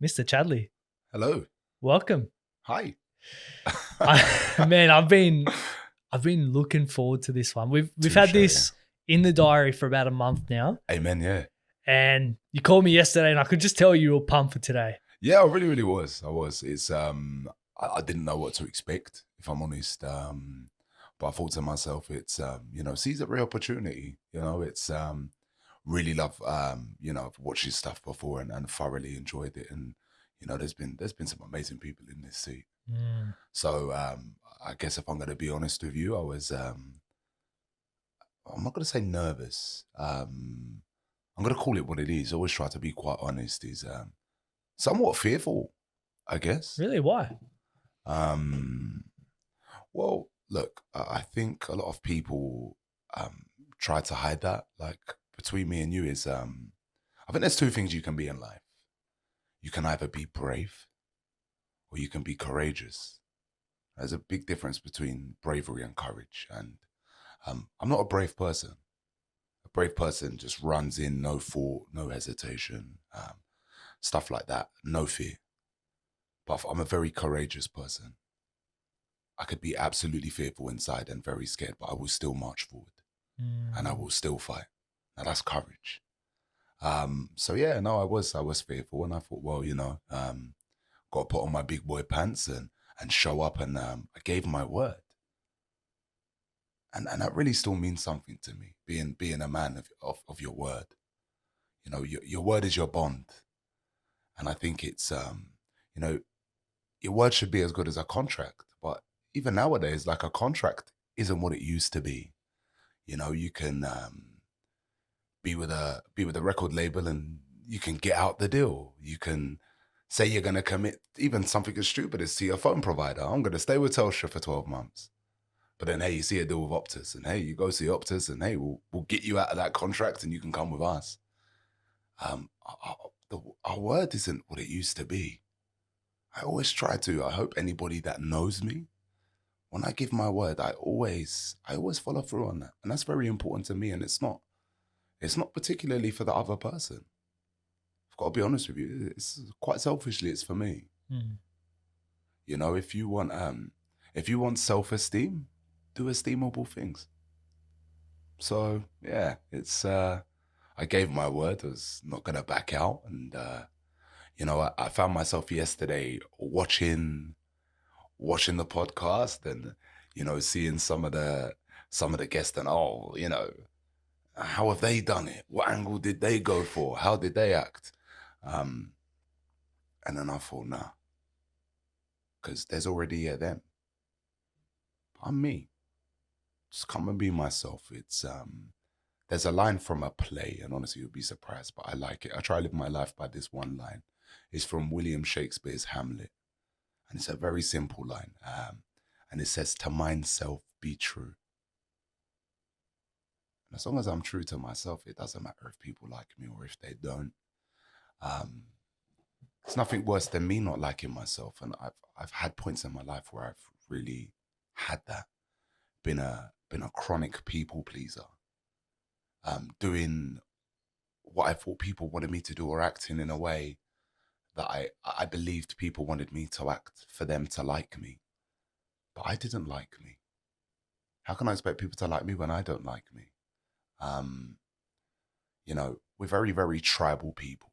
Mr. Chadli, Hello. welcome. Hi. Man, I've been looking forward to this one. We've had Touche. this in the diary for about a month now, Amen. Yeah. and you called me yesterday, and I could just tell you were pumped for today. Yeah, I really was. I was. It's I didn't know what to expect, if I'm honest. But I thought to myself, it's seize every opportunity. It's really love I've watched his stuff before and thoroughly enjoyed it. And there's been some amazing people in this seat. Mm. So I guess if I'm gonna be honest with you, I was I'm not gonna say nervous. I'm gonna call it what it is. I always try to be quite honest, is somewhat fearful, I guess. Really? Why? Um, well, look, I think a lot of people try to hide that. Like between me and you is, I think there's two things you can be in life. You can either be brave or you can be courageous. There's a big difference between bravery and courage. And I'm not a brave person. A brave person just runs in, no thought, no hesitation, stuff like that, no fear. But I'm a very courageous person. I could be absolutely fearful inside and very scared, but I will still march forward and I will still fight. Now that's courage. So yeah, no, I was fearful, and I thought, well, got to put on my big boy pants and show up, and I gave my word, and that really still means something to me. Being a man of your word, your word is your bond, and I think it's you know your word should be as good as a contract. But even nowadays, like, a contract isn't what it used to be. You can be with a record label and you can get out the deal. You can say you're going to commit even something as stupid as to your phone provider. I'm going to stay with Telstra for 12 months. But then, hey, you see a deal with Optus, and hey, you go see Optus, and hey, we'll get you out of that contract and you can come with us. Our word isn't what it used to be. I always try to. I hope anybody that knows me, when I give my word, I always follow through on that, and that's very important to me. And it's not particularly for the other person. I've got to be honest with you. It's quite selfishly, it's for me. Mm. If you want self-esteem, do esteemable things. So yeah, it's I gave my word. I was not gonna back out, and I found myself yesterday watching the podcast, and seeing some of the guests, and how have they done it? What angle did they go for? How did they act? Um, and then I thought, nah, because there's already them. I'm me. Just come and be myself. It's There's a line from a play, and honestly, you'll be surprised, but I like it. I try to live my life by this one line. It's from William Shakespeare's Hamlet, and it's a very simple line. And it says, "To myself be true." And as long as I'm true to myself, it doesn't matter if people like me or if they don't. Um, it's nothing worse than me not liking myself, and I've had points in my life where I've really had that. Been a chronic people pleaser, doing what I thought people wanted me to do, or acting in a way that I believed people wanted me to act for them to like me. But I didn't like me. How can I expect people to like me when I don't like me? Um, we're very, very tribal people.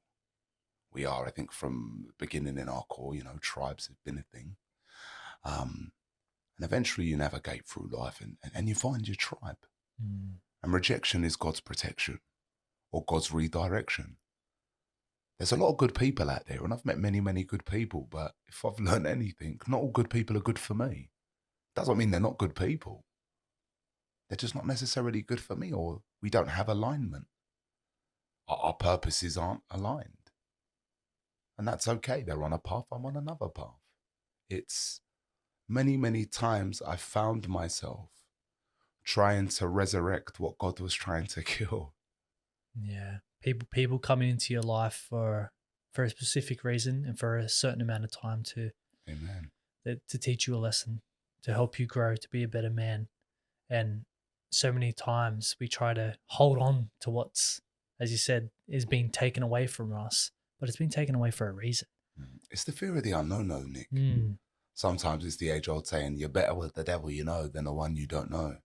We are, I think, from the beginning in our core, tribes have been a thing. Um, and eventually you navigate through life, and you find your tribe. Mm. And rejection is God's protection or God's redirection. There's a lot of good people out there, and I've met many, many good people. But if I've learned anything, not all good people are good for me. Doesn't mean they're not good people. They're just not necessarily good for me, or we don't have alignment. Our purposes aren't aligned. And that's okay. They're on a path, I'm on another path. It's many, many times I found myself trying to resurrect what God was trying to kill. Yeah. People coming into your life for a specific reason and for a certain amount of time Amen. to teach you a lesson, to help you grow, to be a better man. And so many times we try to hold on to what's, as you said, is being taken away from us, but it's been taken away for a reason. It's the fear of the unknown, though, Nick. Mm, Sometimes it's the age-old saying, "You're better with the devil you know than the one you don't know."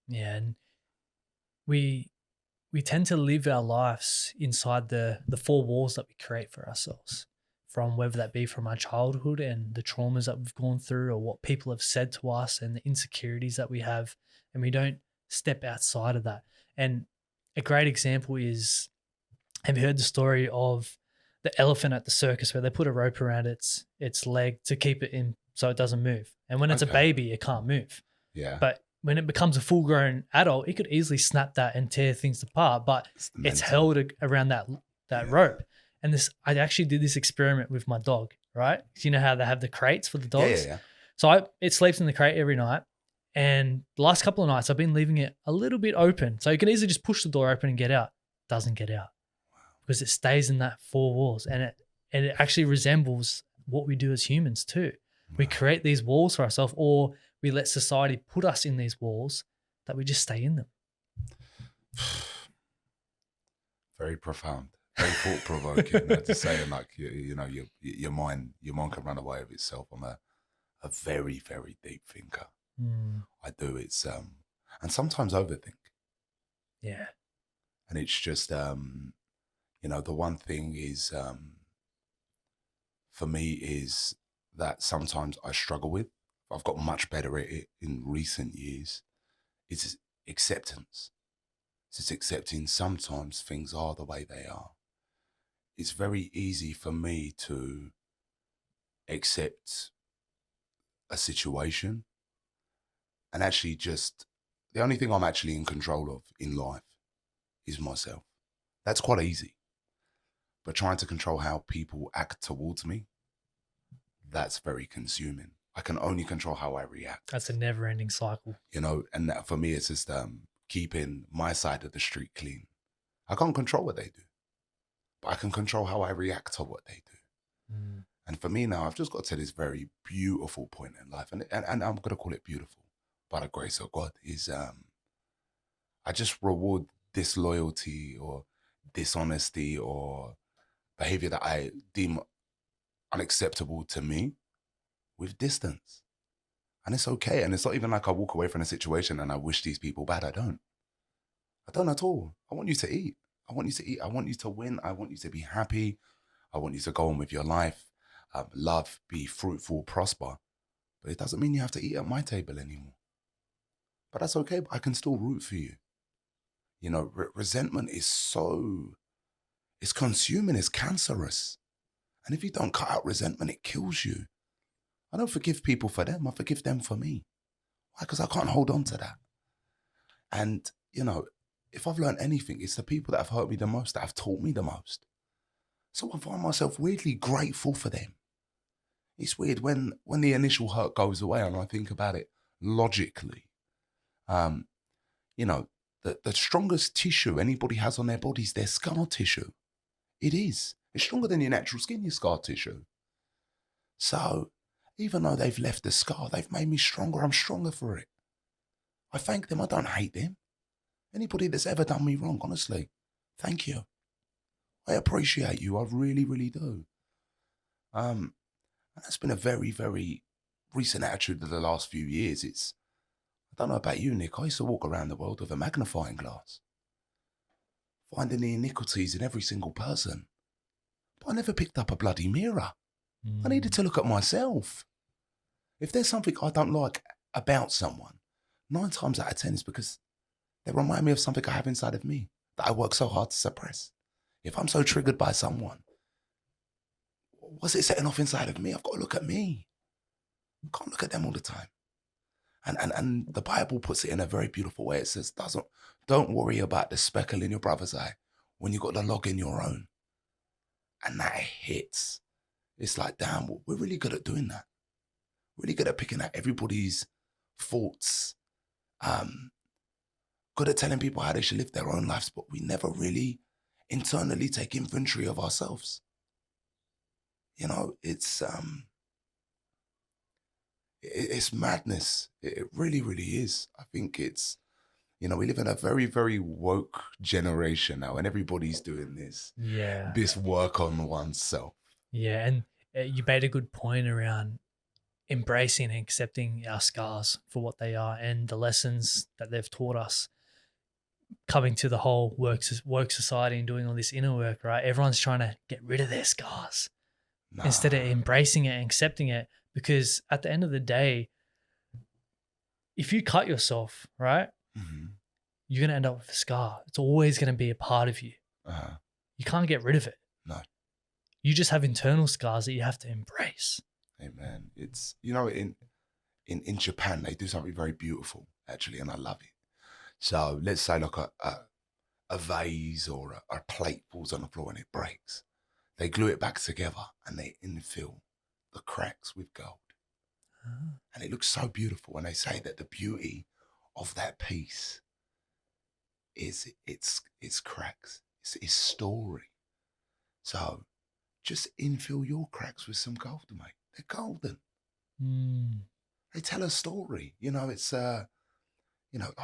yeah, and we we tend to live our lives inside the four walls that we create for ourselves, from whether that be from our childhood and the traumas that we've gone through, or what people have said to us and the insecurities that we have, and we don't step outside of that. And a great example is, have you heard the story of the elephant at the circus where they put a rope around its leg to keep it in so it doesn't move? And when it's a Okay. baby, it can't move. Yeah. But when it becomes a full grown adult, it could easily snap that and tear things apart. But It's the it's mental. held around that Yeah. rope. And I actually did this experiment with my dog, right? So you know how they have the crates for the Yeah, dogs? yeah. So it sleeps in the crate every night. And the last couple of nights, I've been leaving it a little bit open. So you can easily just push the door open and get out. Doesn't get out because it stays in that four walls. And it actually resembles what we do as humans too. We create these walls for ourselves, or we let society put us in these walls that we just stay in them. Very profound, very thought provoking. Just saying, like, you know, your mind can run away with itself. I'm a very, very deep thinker. Mm, I do. It's and sometimes overthink. yeah. And it's just you know, the one thing is for me is that sometimes I struggle with. I've got much better at it in recent years. It's acceptance. It's just accepting sometimes things are the way they are. It's very easy for me to accept a situation and actually just the only thing I'm actually in control of in life is myself. That's quite easy. But trying to control how people act towards me, that's very consuming. I can only control how I react. That's a never ending cycle. You know, and that for me, it's just keeping my side of the street clean. I can't control what they do, but I can control how I react to what they do. Mm, And for me now, I've just got to this very beautiful point in life, and I'm going to call it beautiful by the grace of God, is I just reward disloyalty or dishonesty or behavior that I deem unacceptable to me with distance. And it's okay. And it's not even like I walk away from a situation and I wish these people bad. I don't. I don't at all. I want you to eat. I want you to eat. I want you to win. I want you to be happy. I want you to go on with your life, love, be fruitful, prosper. But it doesn't mean you have to eat at my table anymore. But that's okay. But I can still root for you. You know, resentment is it's consuming, it's cancerous. And if you don't cut out resentment, it kills you. I don't forgive people for them. I forgive them for me. Why? Because I can't hold on to that. And, you know, if I've learned anything, it's the people that have hurt me the most, that have taught me the most. So I find myself weirdly grateful for them. It's weird when the initial hurt goes away and I think about it logically. You know, the strongest tissue anybody has on their body is their scar tissue. It is. It's stronger than your natural skin, your scar tissue. So even though they've left the scar, they've made me stronger. I'm stronger for it. I thank them. I don't hate them. Anybody that's ever done me wrong, honestly, thank you. I appreciate you. I really, really do. And that's been a very, very recent attitude of the last few years. I don't know about you, Nick. I used to walk around the world with a magnifying glass, finding the iniquities in every single person. But I never picked up a bloody mirror. I needed to look at myself. If there's something I don't like about someone, 9 times out of 10 is because they remind me of something I have inside of me that I work so hard to suppress. If I'm so triggered by someone, what's it setting off inside of me? I've got to look at me. I can't look at them all the time. And the Bible puts it in a very beautiful way. It says, don't worry about the speckle in your brother's eye when you've got the log in your own. And that hits. It's like, damn, we're really good at doing that. Really good at picking out everybody's faults. Good at telling people how they should live their own lives, but we never really internally take inventory of ourselves. You know, it's madness. It really, really is. I think it's, you know, we live in a very, very woke generation now, and everybody's doing Yeah. this work on oneself. Yeah, and you made a good point around embracing and accepting our scars for what they are and the lessons that they've taught us. Coming to the whole work society and doing all this inner work, right? Everyone's trying to get rid of their scars instead of Nah. embracing it and accepting it. Because at the end of the day, if you cut yourself, right, Hmm. you're gonna end up with a scar. It's always gonna be a part of you. Uh-huh. You can't get rid of it. No. You just have internal scars that you have to embrace. Hey man, it's in Japan they do something very beautiful actually, and I love it. So let's say like a vase or a plate falls on the floor and it breaks. They glue it back together and they infill the cracks with gold. Ah. And it looks so beautiful. And they say that the beauty of that piece is its cracks, its story. So just infill your cracks with some gold, mate. They're golden. Mm. They tell a story. It's our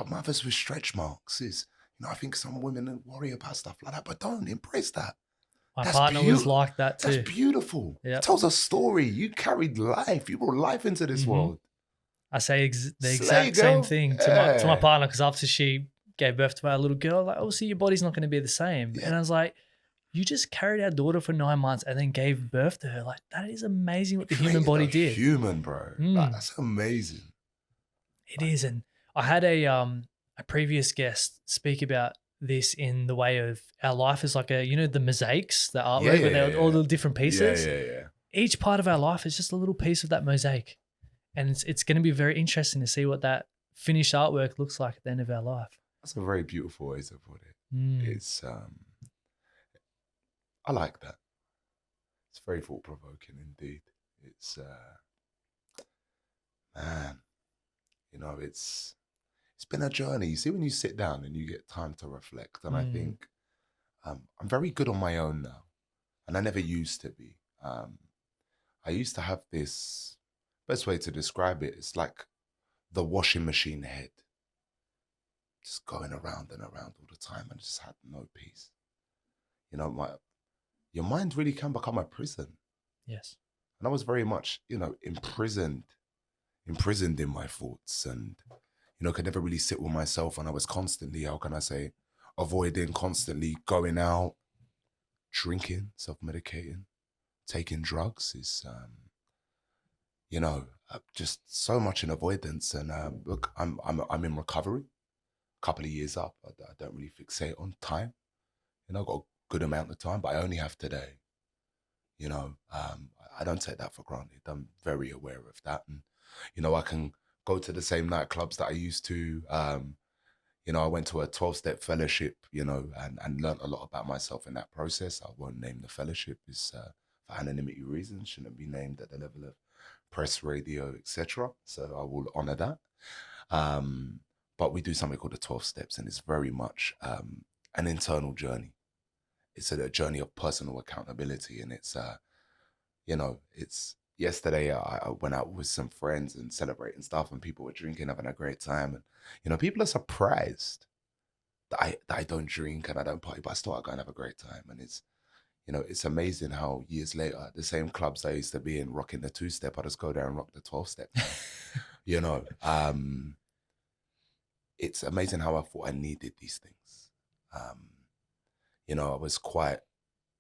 mothers with stretch marks is, I think some women worry about stuff like that, but don't embrace that. My That's partner was beautiful. like that That's too. beautiful. It Yep. tells a story. You carried life. You brought life into this Mhm. world. I say the Slay, exact same girl. thing to my Yeah. partner because after she gave birth to our little girl, like, obviously your body's not going to be the same. Yeah. And I was like, you just carried our daughter for 9 months and then gave birth to her. Like, that is amazing what the human Created body a did. human, bro. Like, that's amazing. It is. And I had a previous guest speak about this in the way of our life is like the mosaics, the artwork, where they're all the different pieces. Yeah. Each part of our life is just a little piece of that mosaic. And it's going to be very interesting to see what that finished artwork looks like at the end of our life. That's a very beautiful way to put it. Mm. It's I like that. It's very thought provoking indeed. It's man, it's been a journey. You see, when you sit down and you get time to reflect, and I think I'm very good on my own now, and I never used to be. I used to have this, best way to describe it, it's like the washing machine head, just going around and around all the time, and just had no peace. Your mind really can become a prison, Yes. and I was very much, imprisoned in my thoughts, and could never really sit with myself, and I was constantly, how can I say, avoiding, constantly going out, drinking, self-medicating, taking drugs is just so much in avoidance. And look, I'm in recovery, a couple of years up. I don't really fixate on time. I've got a good amount of time, but I only have today. I don't take that for granted. I'm very aware of that, and I can go to the same nightclubs that I used to. I went to a 12-step fellowship, and learned a lot about myself in that process. I won't name the fellowship. It's for anonymity reasons, shouldn't be named at the level of press, radio, etc. So I will honor that. But we do something called the 12 steps, and it's very much an internal journey. It's a journey of personal accountability, and it's yesterday I went out with some friends and celebrating stuff, and people were drinking, having a great time, and people are surprised that I don't drink and I don't party, but I still go and have a great time, and it's amazing how years later the same clubs I used to be in rocking the 2-step, I just go there and rock the 12-step. It's amazing how I thought I needed these things. I was quite,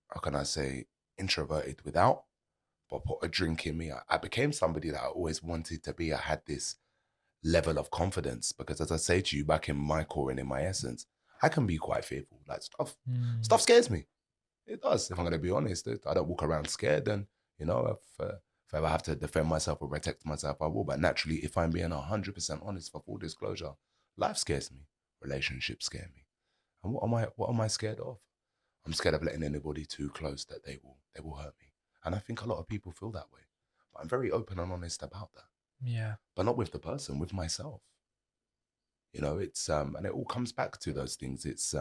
how can I say, introverted without, but put a drink in me. I became somebody that I always wanted to be. I had this level of confidence because, as I say to you, back in my core and in my essence, I can be quite fearful. Like stuff scares me. It does. If I'm going to be honest, I don't walk around scared. And if I ever have to defend myself or protect myself, I will. But naturally, if I'm being 100% honest, for full disclosure, life scares me. Relationships scare me. And what am I scared of? I'm scared of letting anybody too close that they will hurt me. And I think a lot of people feel that way. But I'm very open and honest about that. Yeah. But not with the person, with myself. It's and it all comes back to those things. It's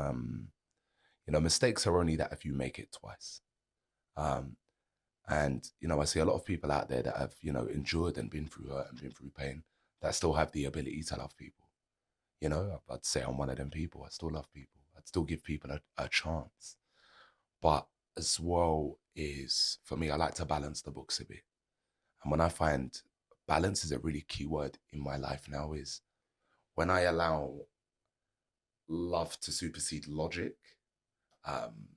mistakes are only that if you make it twice. And I see a lot of people out there that have, endured and been through hurt and been through pain that still have the ability to love people. I'd say I'm one of them people. I still love people. I'd still give people a chance. But as well, is, for me, I like to balance the books a bit. And when I find balance is a really key word in my life now, is when I allow love to supersede logic, um,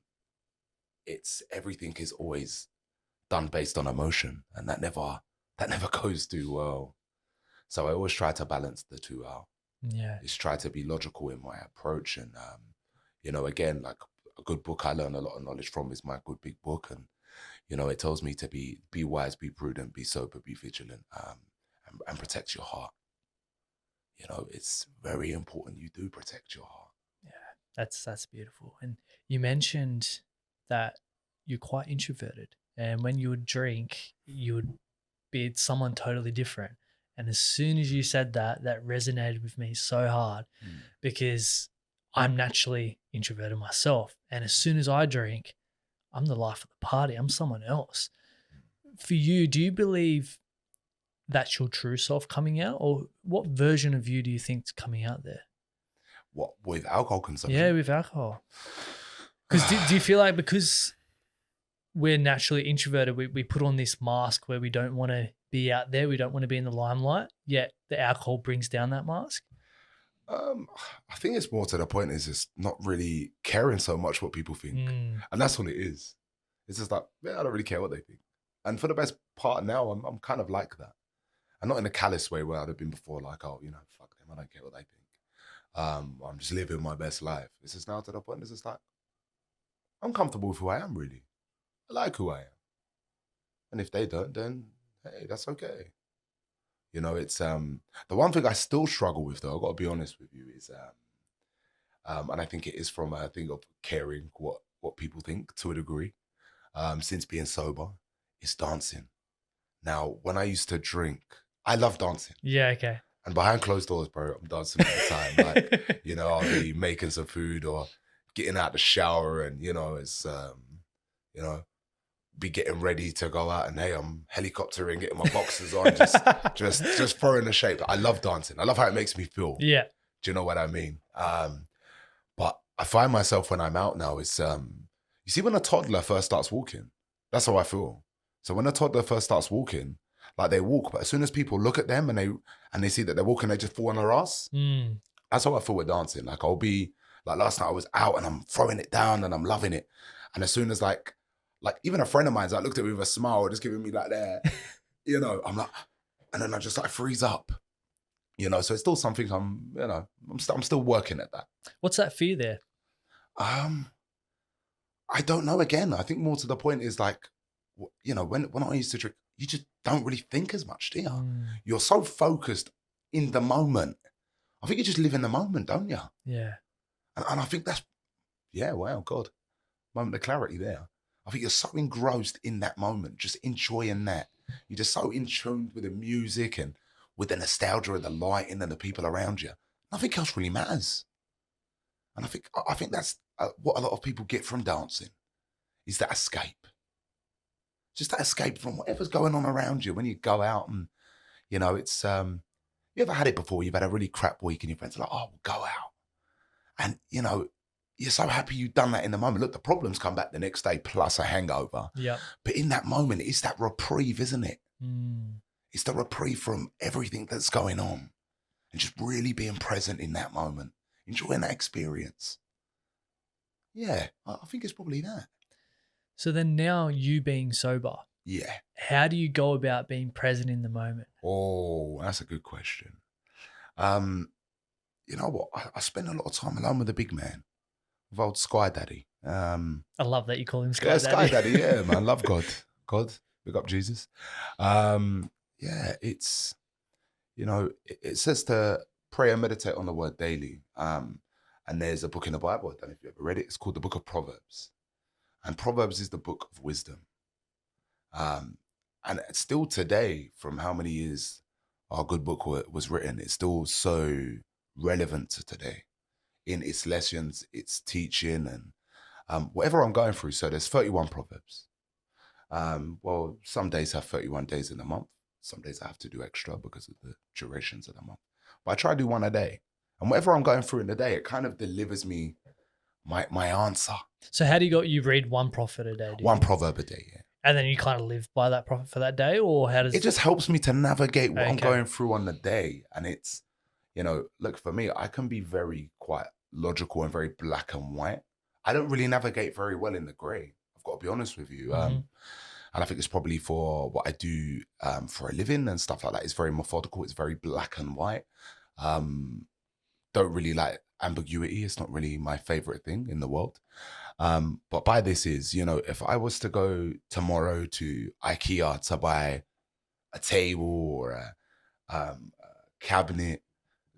it's everything is always done based on emotion, and that never goes too well. So I always try to balance the two out. Yeah. Just try to be logical in my approach, and again, like a good book I learn a lot of knowledge from is My Good Big Book, and it tells me to be wise, be prudent, be sober, be vigilant, and protect your heart. It's very important you do protect your heart. Yeah. That's beautiful. And you mentioned that you're quite introverted, and when you would drink, you would be someone totally different. And as soon as you said that, that resonated with me so hard, because I'm naturally introverted myself. And as soon as I drink, I'm the life of the party. I'm someone else. For you, do you believe that's your true self coming out, or what version of you do you think's coming out there? What, with alcohol consumption? Yeah, with alcohol. Because do you feel like because we're naturally introverted, we put on this mask where we don't want to be out there, we don't want to be in the limelight, yet the alcohol brings down that mask? I think it's more to the point is just not really caring so much what people think. And that's what it is. It's just like, yeah, I don't really care what they think. And for the best part now, I'm kind of like that. And not in a callous way where I'd have been before, like, oh, fuck them, I don't care what they think. I'm just living my best life. It's just now to the point, it's just like, I'm comfortable with who I am, really. I like who I am. And if they don't, then, hey, that's okay. It's the one thing I still struggle with, though, I've got to be honest with you, is and I think it is from a thing of caring what people think to a degree, since being sober, is dancing. Now, when I used to drink, I love dancing. Yeah, okay. And behind closed doors, bro, I'm dancing all the time. Like, I'll be making some food or getting out the shower, and it's be getting ready to go out, and hey, I'm helicoptering, getting my boxers on, just throwing the shape. I love dancing. I love how it makes me feel. Yeah. Do you know what I mean? But I find myself when I'm out now, it's you see when a toddler first starts walking, that's how I feel. So when a toddler first starts walking, like they walk, but as soon as people look at them and they see that they're walking, they just fall on their ass. That's how I feel with dancing. Like I'll be like, last night I was out and I'm throwing it down and I'm loving it. And as soon as like even a friend of mine's like looked at me with a smile, just giving me like that, I'm like, and then I just like freeze up, so it's still something I'm still working at that. What's that fear there? I don't know. Again, I think more to the point is like, when I used to drink, you just don't really think as much, do you? You're so focused in the moment. I think you just live in the moment, don't you? Yeah. And I think that's, yeah, wow, God, moment of clarity there. I think you're so engrossed in that moment, just enjoying that. You're just so in tune with the music and with the nostalgia of the lighting and the people around you. Nothing else really matters. And I think that's what a lot of people get from dancing, is that escape. Just that escape from whatever's going on around you when you go out. And, it's, you ever had it before? You've had a really crap week and your friends are like, oh, we'll go out. And, you're so happy you've done that in the moment. Look, the problems come back the next day plus a hangover. Yeah. But in that moment, it's that reprieve, isn't it? It's the reprieve from everything that's going on. And just really being present in that moment. Enjoying that experience. Yeah, I think it's probably that. So then now you being sober. Yeah. How do you go about being present in the moment? Oh, that's a good question. You know what? I spend a lot of time alone with the big man, with old Sky Daddy. I love that you call him Sky Daddy. Sky Daddy, yeah, man. Love God. God, big up Jesus. Yeah, it's, it says to pray and meditate on the word daily. And there's a book in the Bible, I don't know if you ever read it. It's called the Book of Proverbs. And Proverbs is the book of wisdom. And still today, from how many years our good book was written, it's still so relevant to today in its lessons, its teaching, and whatever I'm going through. So there's 31 Proverbs. Well, some days have 31 days in a month. Some days I have to do extra because of the durations of the month. But I try to do one a day. And whatever I'm going through in the day, it kind of delivers me my answer. So how do you read one prophet a day? One proverb a day, yeah. And then you kind of live by that prophet for that day, or how does it just helps me to navigate what I'm Okay. going through on the day. And it's, look, for me, I can be very quite logical and very black and white. I don't really navigate very well in the grey. I've got to be honest with you. Mhm. And I think it's probably for what I do for a living and stuff like that. It's very methodical. It's very black and white. Don't really like ambiguity. It's not really my favorite thing in the world. But by this is, if I was to go tomorrow to IKEA to buy a table or a cabinet,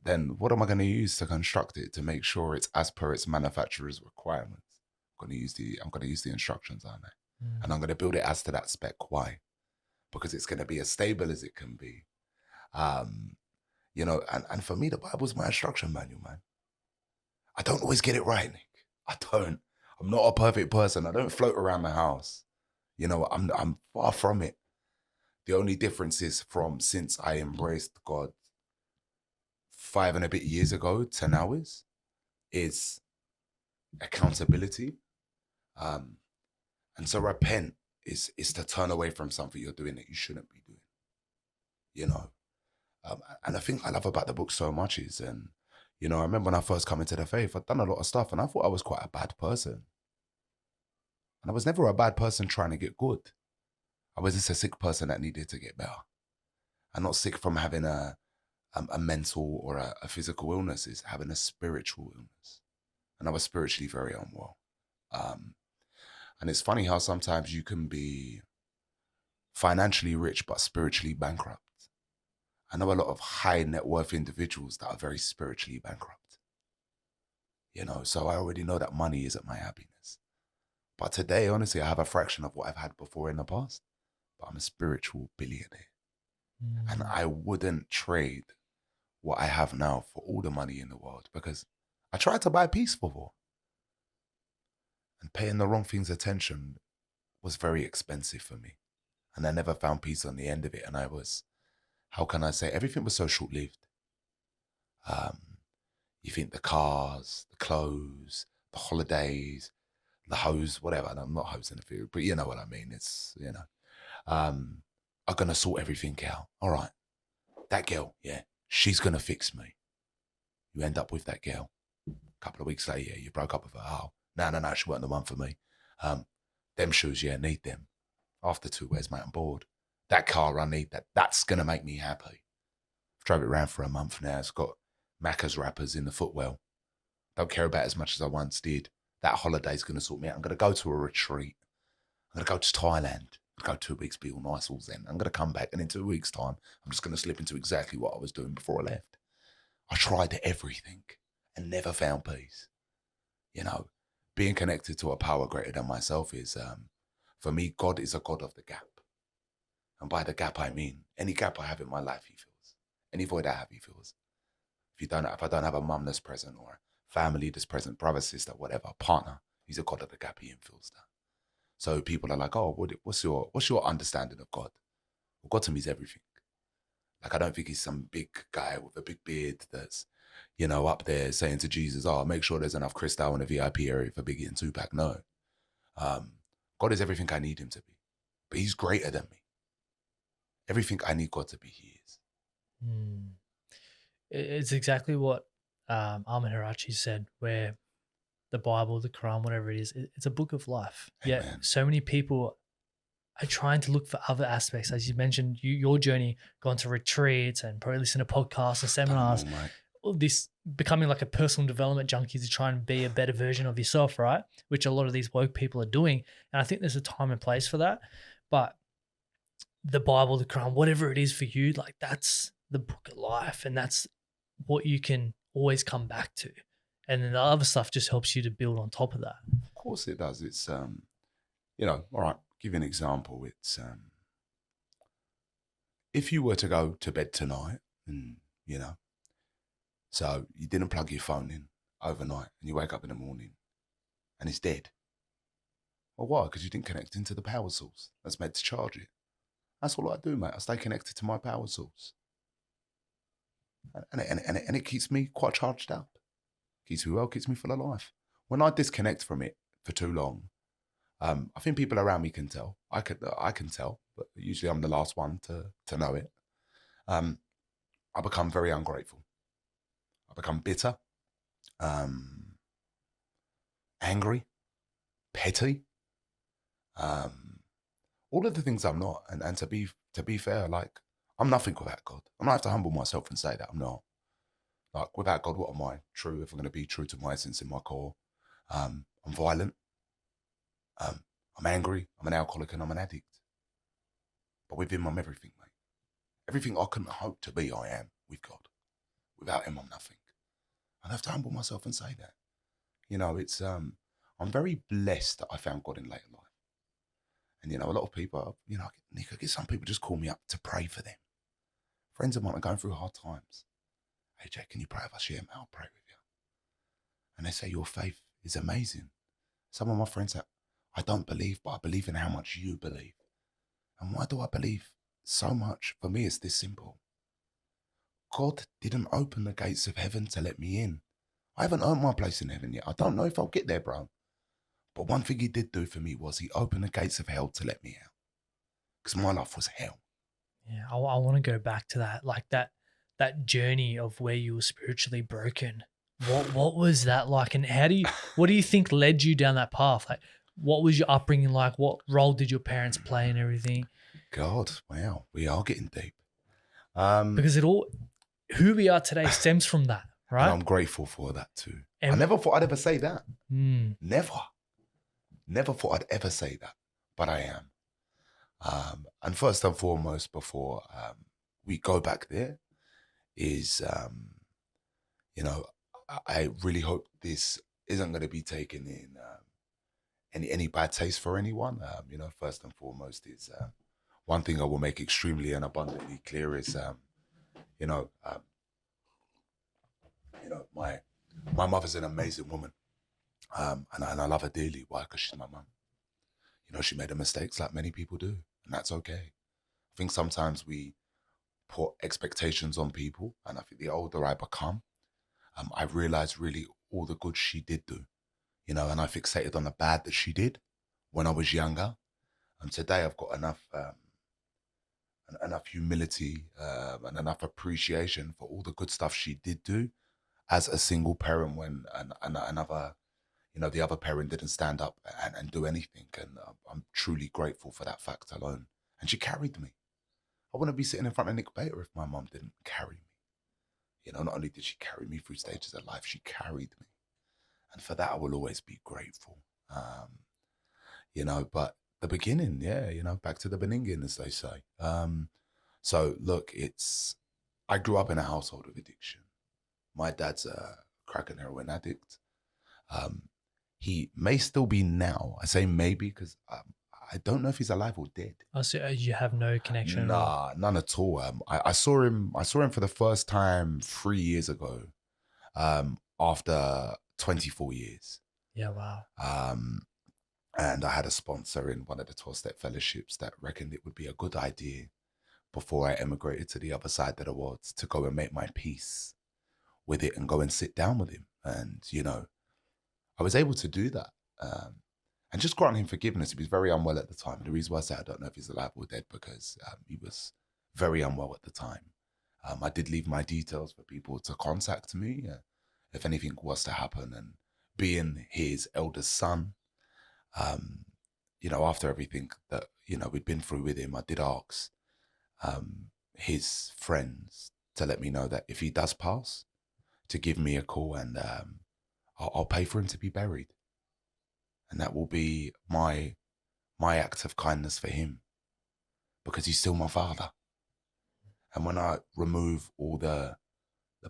then what am I going to use to construct it to make sure it's as per its manufacturer's requirements? I'm going to use the instructions, aren't I? And I'm going to build it as to that spec. Why? Because it's going to be as stable as it can be. And for me, the Bible's my instruction manual, man. I don't always get it right, Nick. I don't. I'm not a perfect person. I don't float around the house. I'm far from it. The only difference is from since I embraced God 5 and a bit years ago to now is accountability. And so repent is to turn away from something you're doing that you shouldn't be doing. And the thing I love about the book so much is, I remember when I first come into the faith, I'd done a lot of stuff and I thought I was quite a bad person. And I was never a bad person trying to get good. I was just a sick person that needed to get better. And not sick from having a mental or a physical illness, is having a spiritual illness. And I was spiritually very unwell. And it's funny how sometimes you can be financially rich but spiritually bankrupt. I know a lot of high net worth individuals that are very spiritually bankrupt. So I already know that money isn't my happiness. But today, honestly, I have a fraction of what I've had before in the past. But I'm a spiritual billionaire. And I wouldn't trade what I have now for all the money in the world, because I tried to buy peace before. And paying the wrong things attention was very expensive for me. And I never found peace on the end of it. And how can I say, everything was so short-lived. You think the cars, the clothes, the holidays, the hose, whatever. And I'm not hosing the food, but you know what I mean. It's, are going to sort everything out. All right. That girl, yeah, she's going to fix me. You end up with that girl. A couple of weeks later, you broke up with her. Oh, no, she wasn't the one for me. Them shoes, yeah, need them. After 2 wears, mate, I'm bored. That car, I need that. That's going to make me happy. I've drove it around for a month now. It's got Macca's wrappers in the footwell. Don't care about it as much as I once did. That holiday's going to sort me out. I'm going to go to a retreat. I'm going to go to Thailand. Go 2 weeks, be all nice, all zen. I'm going to come back, and in 2 weeks' time, I'm just going to slip into exactly what I was doing before I left. I tried everything and never found peace. Being connected to a power greater than myself is, for me, God is a God of the gap. And by the gap, I mean any gap I have in my life, he fills. Any void I have, he fills. If I don't have a mum that's present, or a family that's present, brother, sister, whatever, partner, he's a God of the gap, he infills that. So people are like, oh, what's your understanding of God? Well, God to me is everything. Like, I don't think he's some big guy with a big beard that's, up there saying to Jesus, oh, make sure there's enough crystal in the VIP area for Biggie and Tupac. No. God is everything I need him to be. But he's greater than me. Everything I need God to be, he is. It's exactly what Armin Harachi said, where the Bible, the Quran, whatever it is, it's a book of life. Amen. Yet so many people are trying to look for other aspects. As you mentioned, your journey, going to retreats and probably listen to podcasts and seminars, all this becoming like a personal development junkie to try and be a better version of yourself, right? Which a lot of these woke people are doing. And I think there's a time and place for that. But the Bible, the Quran, whatever it is for you, like that's the book of life, and that's what you can always come back to. And then the other stuff just helps you to build on top of that. Of course it does. It's, all right, give you an example. It's, if you were to go to bed tonight and, so you didn't plug your phone in overnight and you wake up in the morning and it's dead. Well, why? Because you didn't connect into the power source that's meant to charge it. That's all I do, mate. I stay connected to my power source. And it keeps me quite charged up. Keeps me well, keeps me full of life. when I disconnect from it for too long, I think people around me can tell. I can tell, but usually I'm the last one to know it. Um, I become very ungrateful. I become bitter, um, angry, petty, um, all of the things I'm not. And to be fair, like I'm nothing without God. I'm gonna have to humble myself and say that I'm not. Like without God, what am I? True, if I'm gonna be true to my essence in my core. I'm violent. Um, I'm angry. I'm an alcoholic and I'm an addict. But with him, I'm everything, mate. Everything I couldn't hope to be, I am with God. Without him, I'm nothing. I have to humble myself and say that. You know, it's I'm very blessed that I found God in later life. And you know, a lot of people, you know, Nick, I get some people just call me up to pray for them. Friends of mine are going through hard times. Hey, Jay, can you pray with us? Yeah, mate, I'll pray with you. And they say your faith is amazing. Some of my friends say, I don't believe, but I believe in how much you believe. And why do I believe so much? For me, it's this simple. God didn't open the gates of heaven to let me in. I haven't earned my place in heaven yet. I don't know if I'll get there, bro. But one thing he did do for me was he opened the gates of hell to let me out. Because my life was hell. Yeah, I want to go back to that, like that journey of where you were spiritually broken. What was that like, and what do you think led you down that path? Like, what was your upbringing like? What role did your parents play and everything? God, wow, we are getting deep. Because who we are today stems from that, And right? I'm grateful for that too. I And never thought I'd ever say that. mm, Never thought I'd ever say that, but I am. And first and foremost, before we go back there, is you know, I really hope this isn't going to be taken in any bad taste for anyone. You know, first and foremost is one thing I will make extremely and abundantly clear is you know, um, my mother's an amazing woman, and I love her dearly. Why? Because she's my mum. You know, she made her mistakes like many people do, and that's okay. I think sometimes we put expectations on people, and I think the older I become, I realize really all the good she did do. You know, and I fixated on the bad that she did when I was younger. And today I've got enough humility and enough appreciation for all the good stuff she did do as a single parent when another, you know, the other parent didn't stand up and do anything. And I'm truly grateful for that fact alone. And she carried me. I wouldn't be sitting in front of Nick Bater if my mum didn't carry me. You know, not only did she carry me through stages of life, she carried me. And for that, I will always be grateful. You know, but the beginning, yeah, you know, back to the beninging, as they say. So look, I grew up in a household of addiction. My dad's a crack and heroin addict. Um, he may still be now. I say maybe because I don't know if he's alive or dead. oh, so you have no connection at all. Nah, none at all. I saw him. I saw him for the first time 3 years ago. After 24 years. Yeah, wow. And I had a sponsor in one of the 12-step fellowships that reckoned it would be a good idea before I emigrated to the other side of the world to go and make my peace with it and go and sit down with him. And, you know, I was able to do that. And just grant him forgiveness. He was very unwell at the time. The reason why I say I don't know if he's alive or dead because he was very unwell at the time. I did leave my details for people to contact me if anything was to happen. And being his eldest son, you know, after everything that, you know, we'd been through with him, I did ask his friends to let me know that if he does pass, to give me a call and I'll pay for him to be buried. And that will be my act of kindness for him because he's still my father. And when I remove all the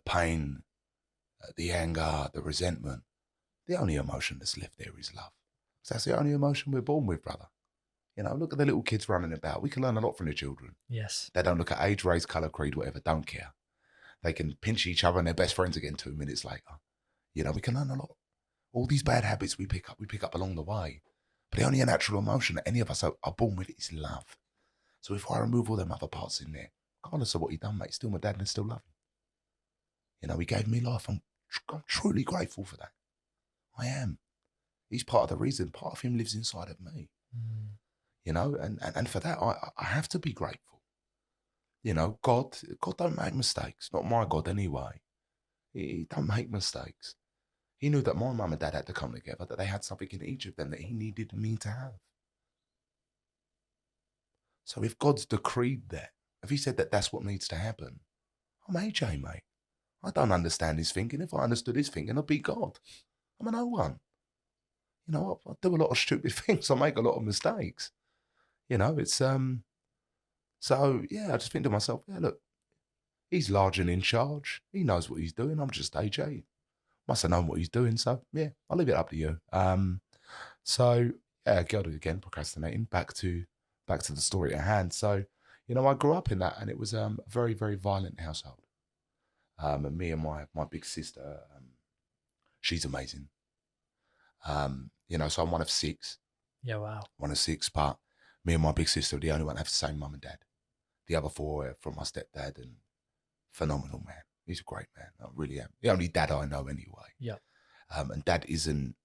pain, the anger, the resentment, the only emotion that's left there is love. So that's the only emotion we're born with, brother. You know, look at the little kids running about. We can learn a lot from the children. Yes. They don't look at age, race, colour, creed, whatever, don't care. They can pinch each other and their best friends again 2 minutes later. You know, we can learn a lot. All these bad habits we pick up along the way. But the only natural emotion that any of us are born with is love. So if I remove all them other parts in there, regardless of what he done, mate, still my dad and I still love him. You know, he gave me life. I'm truly grateful for that. I am. He's part of the reason. Part of him lives inside of me, Mm. you know, and for that, I have to be grateful. You know, God don't make mistakes. Not my God anyway. He don't make mistakes. He knew that my mum and dad had to come together, that they had something in each of them that he needed me to have. So if God's decreed that, if he said that that's what needs to happen, I'm AJ, mate. I don't understand his thinking. If I understood his thinking, I'd be God. I'm a no one. You know, I do a lot of stupid things. I make a lot of mistakes. You know, it's so yeah, I just think to myself, yeah, look, he's large and in charge. He knows what he's doing. I'm just AJ. Must have known what he's doing. So yeah, I'll leave it up to you. So yeah, again, procrastinating. Back to the story at hand. So, you know, I grew up in that, and it was a very, very violent household. And me and my big sister, she's amazing. You know, so I'm one of six. Yeah, wow. One of six, but me and my big sister are the only one that have the same mum and dad. The other four are from my stepdad, and phenomenal man. He's a great man. I really am. The only dad I know anyway. Yeah. And dad isn't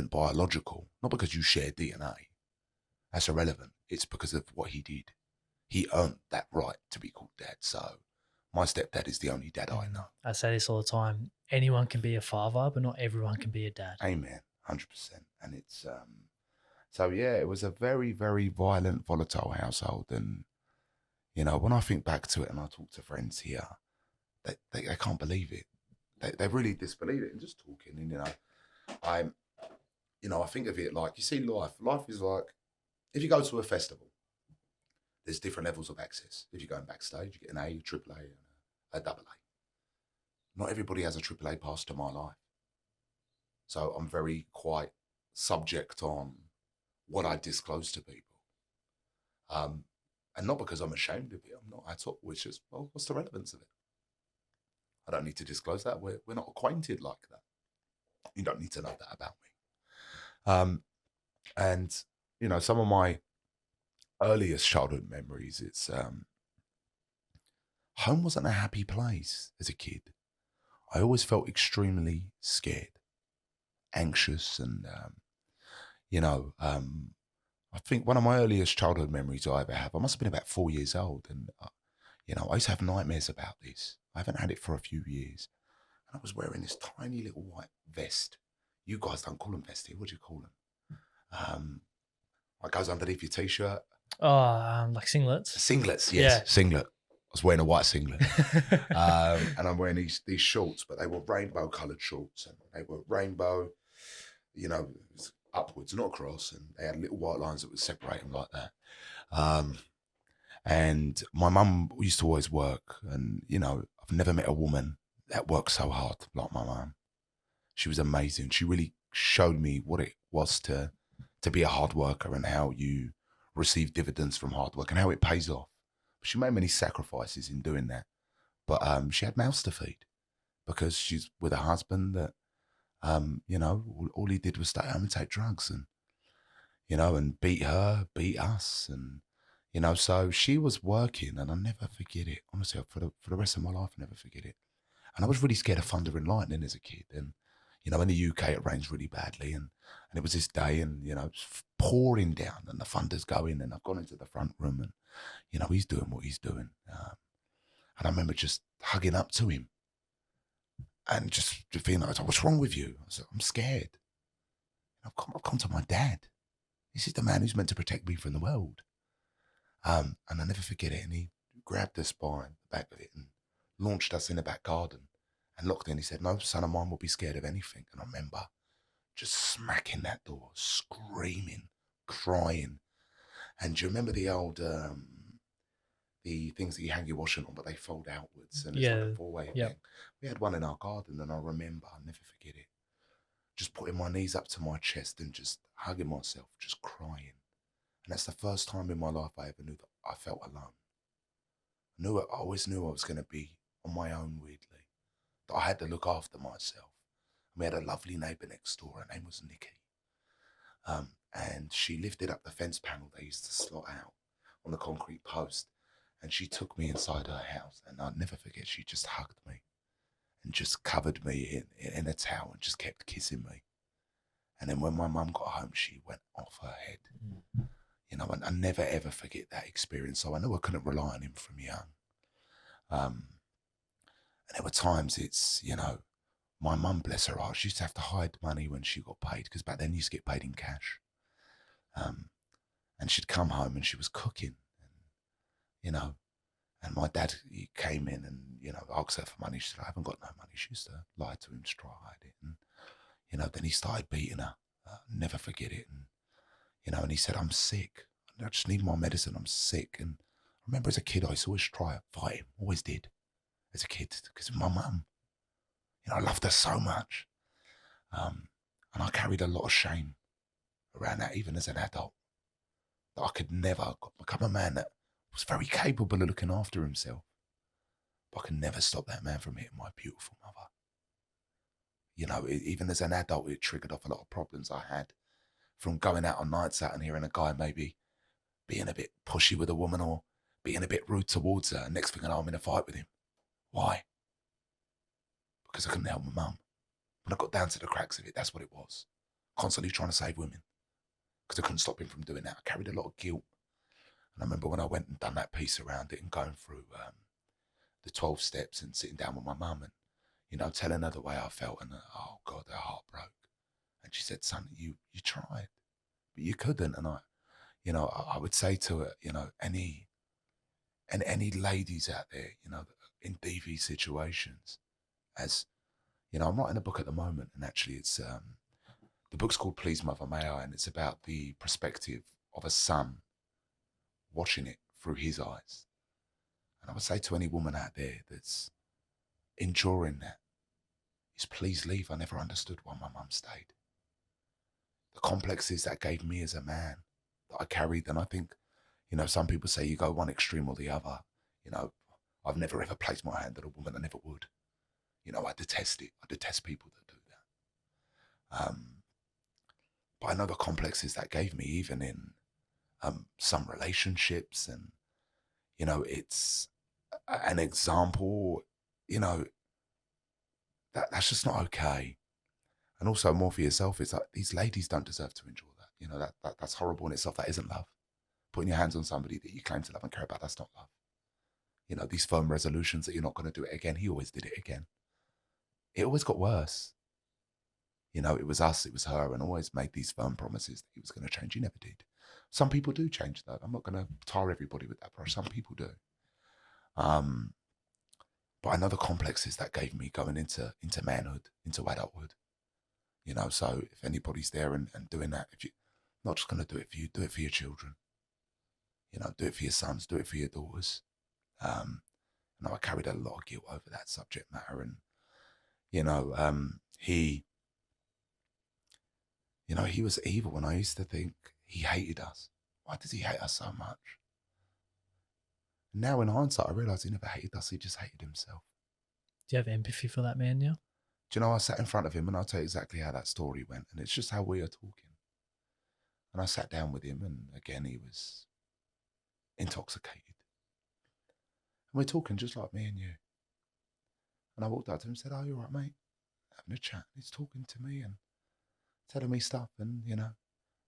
biological, not because you share DNA. That's irrelevant. It's because of what he did. He earned that right to be called dad. So my stepdad is the only dad I know. I say this all the time. Anyone can be a father, but not everyone can be a dad. Amen. 100%. And it's so yeah, it was a very, very violent, volatile household. And you know, when I think back to it and I talk to friends here, they can't believe it. They really disbelieve it. And just talking, and I think of it like, you see, life is like, if you go to a festival, there's different levels of access. If you're going backstage, you get an A, a triple A, and a double A. Not everybody has a triple A pass to my life. So I'm very quite subject on what I disclose to people. And not because I'm ashamed of it. I'm not at all. It's just, well, what's the relevance of it? I don't need to disclose that. We're not acquainted like that. You don't need to know that about me. And, you know, some of my earliest childhood memories, it's home wasn't a happy place as a kid. I always felt extremely scared, anxious, and, I think one of my earliest childhood memories I ever have, I must have been about 4 years old. And, I used to have nightmares about this. I haven't had it for a few years. And I was wearing this tiny little white vest. You guys don't call them vests here. What do you call them? It goes underneath your T-shirt. Oh, like singlets? Singlets, yes. Yeah. Singlet. I was wearing a white singlet. And I'm wearing these shorts, but they were rainbow-coloured shorts. And they were rainbow, upwards, not across. And they had little white lines that would separate them like that. And my mum used to always work. And, I've never met a woman that worked so hard like my mum. She was amazing. She really showed me what it was to be a hard worker, and how you receive dividends from hard work and how it pays off. She made many sacrifices in doing that. But she had mouths to feed, because she's with a husband that, all he did was stay home and take drugs, and, and beat her, beat us. And, so she was working, and I'll never forget it. Honestly, for the rest of my life, I'll never forget it. And I was really scared of thunder and lightning as a kid. And, in the UK, it rains really badly. And it was this day, and, it's pouring down, and the thunder's going. And I've gone into the front room, and, he's doing what he's doing. And I remember just hugging up to him and just feeling like, what's wrong with you? I said, I'm scared. I've come to my dad. This is the man who's meant to protect me from the world. And I never forget it. And he grabbed us by the back of it and launched us in the back garden and locked in. He said, no son of mine will be scared of anything. And I remember just smacking that door, screaming, crying. And do you remember the old, the things that you hang your washing on, but they fold outwards, and it's like a four-way thing? We had one in our garden, and I remember, I'll never forget it, just putting my knees up to my chest and just hugging myself, just crying. And that's the first time in my life I ever knew that I felt alone. I always knew I was going to be on my own, weirdly, that I had to look after myself. And we had a lovely neighbour next door. Her name was Nikki. And she lifted up the fence panel they used to slot out on the concrete post. And she took me inside her house. And I'll never forget, she just hugged me and just covered me in a towel and just kept kissing me. And then when my mum got home, she went off her head. You know, and I never ever forget that experience. So I know I couldn't rely on him from young. And there were times it's, you know, my mum, bless her heart, she used to have to hide money when she got paid, because back then you used to get paid in cash. And she'd come home and she was cooking, and, you know, and my dad, he came in and, you know, asked her for money. She said, I haven't got no money. She used to lie to him to try to hide it. And, you know, then he started beating her. Never forget it. And, you know, and he said, I'm sick. I just need my medicine. I'm sick. And I remember as a kid, I used to always try to fight him. Always did as a kid, because my mum, you know, I loved her so much. And I carried a lot of shame around that, even as an adult, that I could never become a man that was very capable of looking after himself. But I could never stop that man from hitting my beautiful mother. You know, even as an adult, it triggered off a lot of problems I had from going out on nights out and hearing a guy maybe being a bit pushy with a woman or being a bit rude towards her. And next thing I know, I'm in a fight with him. Why? Because I couldn't help my mum. When I got down to the cracks of it, that's what it was. Constantly trying to save women, because I couldn't stop him from doing that. I carried a lot of guilt. And I remember when I went and done that piece around it and going through the 12 steps and sitting down with my mum and, you know, telling her the way I felt, and oh God, her heart broke. And she said, son, you tried, but you couldn't. And I would say to her, you know, any ladies out there, you know, in DV situations, as, you know, I'm writing a book at the moment, and actually it's, the book's called Please Mother May I, and it's about the perspective of a son watching it through his eyes. And I would say to any woman out there that's enduring that, is please leave. I never understood why my mum stayed. The complexes that gave me as a man that I carried, and I think, you know, some people say you go one extreme or the other. You know, I've never ever placed my hand on a woman. I never would. You know, I detest it. I detest people that do that. But I know the complexes that gave me, even in some relationships, and, you know, it's an example, you know, that's just not okay. And also, more for yourself, it's like these ladies don't deserve to endure that. You know, that's horrible in itself. That isn't love. Putting your hands on somebody that you claim to love and care about, that's not love. You know, these firm resolutions that you're not going to do it again. He always did it again. It always got worse. You know, it was us, it was her, and always made these firm promises that he was going to change. He never did. Some people do change, though. I'm not going to tar everybody with that brush. Some people do. But I know the complexes that gave me going into manhood, into adulthood. You know, so if anybody's there and doing that, if you're not just going to do it for you, do it for your children. You know, do it for your sons, do it for your daughters. You know, I carried a lot of guilt over that subject matter. And, you know, he was evil. And I used to think he hated us. Why does he hate us so much? Now in hindsight, I realise he never hated us. He just hated himself. Do you have empathy for that man now? Do you know, I sat in front of him and I'll tell you exactly how that story went. And it's just how we are talking. And I sat down with him, and again, he was intoxicated. And we're talking just like me and you. And I walked up to him and said, oh, you all right, mate? Having a chat. He's talking to me and telling me stuff, and, you know,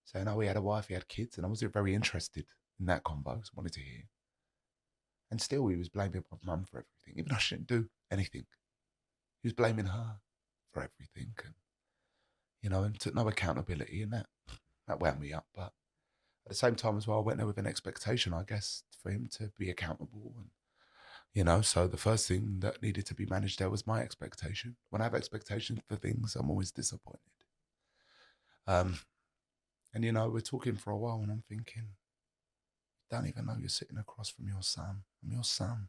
saying, oh, he had a wife, he had kids. And I was very interested in that convo, so I wanted to hear. And still he was blaming my mum for everything, even though she didn't do anything. He was blaming her for everything, and, you know, and took no accountability, and that wound me up. But at the same time as well, I went there with an expectation, I guess, for him to be accountable. And, you know, so the first thing that needed to be managed there was my expectation. When I have expectations for things, I'm always disappointed. And, you know, we're talking for a while, and I'm thinking, you don't even know you're sitting across from your son. I'm your son.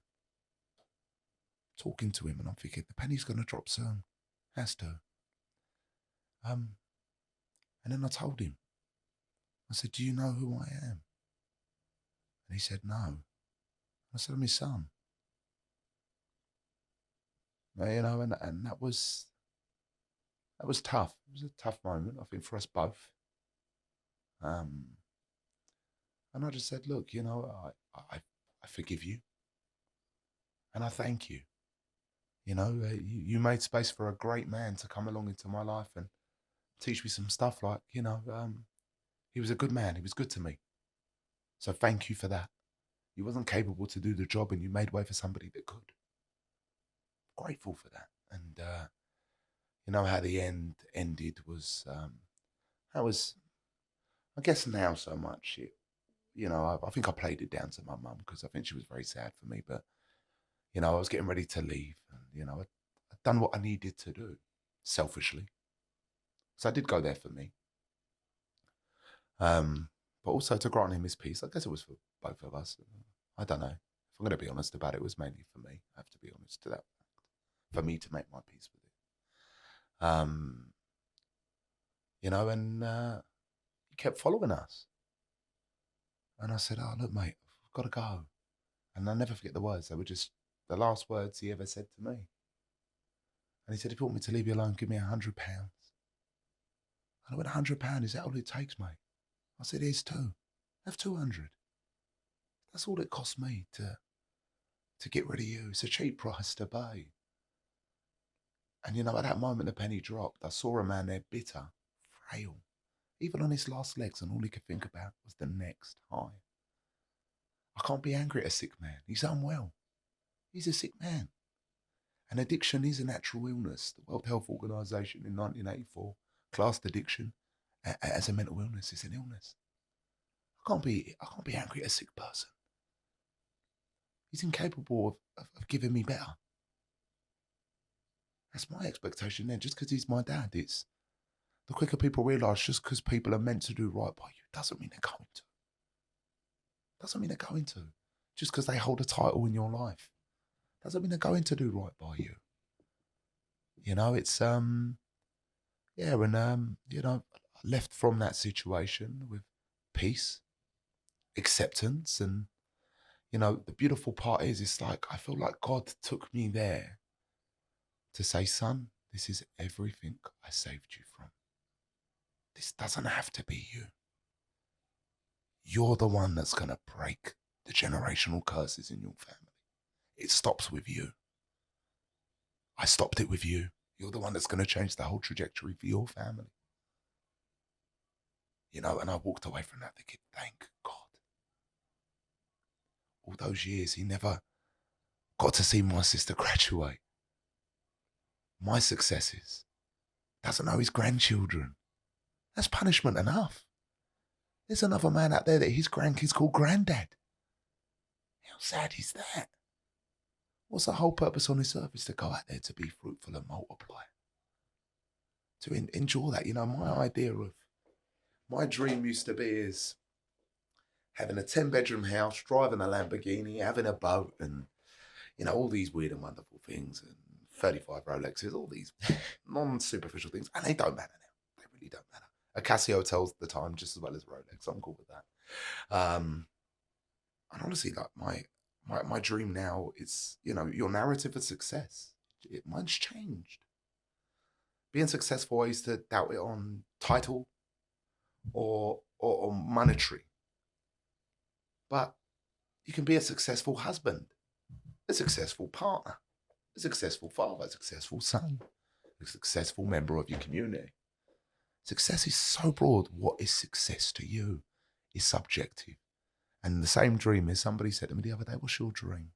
Talking to him, and I'm thinking, the penny's going to drop soon. Has to. And then I told him. I said, do you know who I am? And he said, no. I said, I'm his son. You know, and that was tough. It was a tough moment, I think, for us both. And I just said, look, you know, I forgive you, and I thank you. You know, you made space for a great man to come along into my life and teach me some stuff like, he was a good man. He was good to me. So thank you for that. You wasn't capable to do the job and you made way for somebody that could. Grateful for that. And how the end ended was, I guess now so much, I think I played it down to my mum because I think she was very sad for me. But, I was getting ready to leave and, I'd done what I needed to do selfishly. So I did go there for me. But also to grant him his peace. I guess it was for both of us. I don't know. If I'm going to be honest about it, it was mainly for me. I have to be honest to that fact. For me to make my peace with it. And he kept following us. And I said, oh, look, mate, I've got to go. And I'll never forget the words. They were just the last words he ever said to me. And he said, if you want me to leave you alone, give me £100. And I went, £100, is that all it takes, mate? I said, here's two. Have 200. That's all it cost me to get rid of you. It's a cheap price to pay. And at that moment the penny dropped. I saw a man there bitter, frail, even on his last legs, and all he could think about was the next high. I can't be angry at a sick man. He's unwell. He's a sick man. And addiction is a natural illness. The World Health Organization in 1984 classed addiction as a mental illness. It's an illness. I can't be angry at a sick person. He's incapable of giving me better. That's my expectation then. Just because he's my dad, it's the quicker people realise just because people are meant to do right by you doesn't mean they're going to. Doesn't mean they're going to. Just because they hold a title in your life doesn't mean they're going to do right by you. It's I left from that situation with peace, acceptance, and the beautiful part is it's like I feel like God took me there to say, son, this is everything I saved you from. This doesn't have to be you. You're the one that's going to break the generational curses in your family. It stops with you. I stopped it with you. You're the one that's going to change the whole trajectory for your family. And I walked away from that thinking, thank God. All those years, he never got to see my sister graduate. My successes. Doesn't know his grandchildren. That's punishment enough. There's another man out there that his grandkids call granddad. How sad is that? What's the whole purpose on this earth is to go out there to be fruitful and multiply. To enjoy that. My dream used to be is having a 10-bedroom house, driving a Lamborghini, having a boat and, all these weird and wonderful things and 35 Rolexes, all these non-superficial things. And they don't matter now. They really don't matter. A Casio tells the time just as well as Rolex. I'm cool with that. And honestly, like my dream now is, your narrative of success. Mine's changed. Being successful, I used to doubt it on title or monetary. But you can be a successful husband, a successful partner, a successful father, a successful son, a successful member of your community. Success is so broad. What is success to you is subjective. And the same dream is, somebody said to me the other day, what's your dream?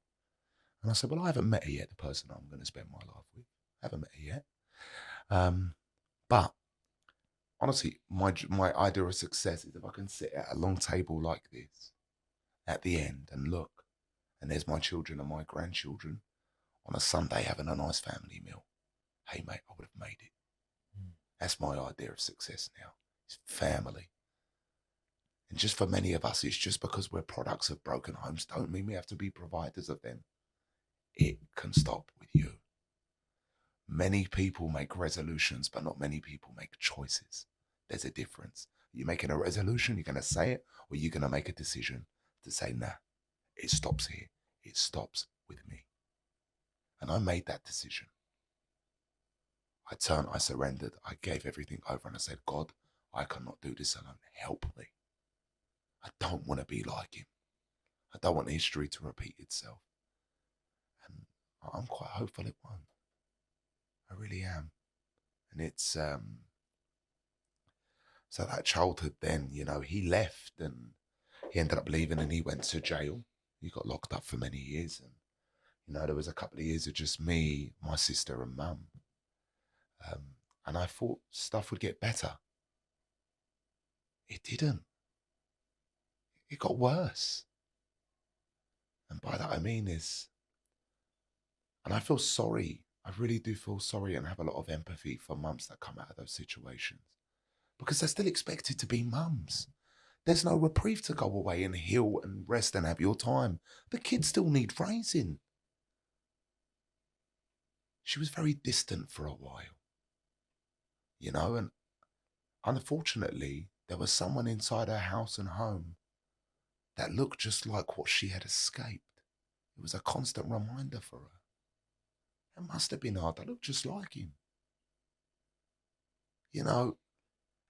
And I said, well, I haven't met her yet, the person I'm going to spend my life with. I haven't met her yet. But honestly, my idea of success is if I can sit at a long table like this at the end and look, and there's my children and my grandchildren on a Sunday having a nice family meal. Hey, mate, I would have made it. That's my idea of success now. It's family. And just for many of us, it's just because we're products of broken homes don't mean we have to be providers of them. It can stop with you. Many people make resolutions, but not many people make choices. There's a difference. You're making a resolution, you're going to say it, or you're going to make a decision to say, nah, it stops here. It stops with me. And I made that decision. I surrendered, I gave everything over and I said, God, I cannot do this alone. Help me. I don't want to be like him. I don't want history to repeat itself. And I'm quite hopeful it won't. I really am. And it's So that childhood then, you know, he left and he ended up leaving and he went to jail. He got locked up for many years. And, you know, there was a couple of years of just me, my sister and mum. And I thought stuff would get better. It didn't. It got worse. And by that I mean and I feel sorry. I really do feel sorry and have a lot of empathy for mums that come out of those situations because they're still expected to be mums. There's no reprieve to go away and heal and rest and have your time. The kids still need raising. She was very distant for a while, you know, and unfortunately, there was someone inside her house and home that looked just like what she had escaped. It was a constant reminder for her. It must have been hard. I looked just like him, you know,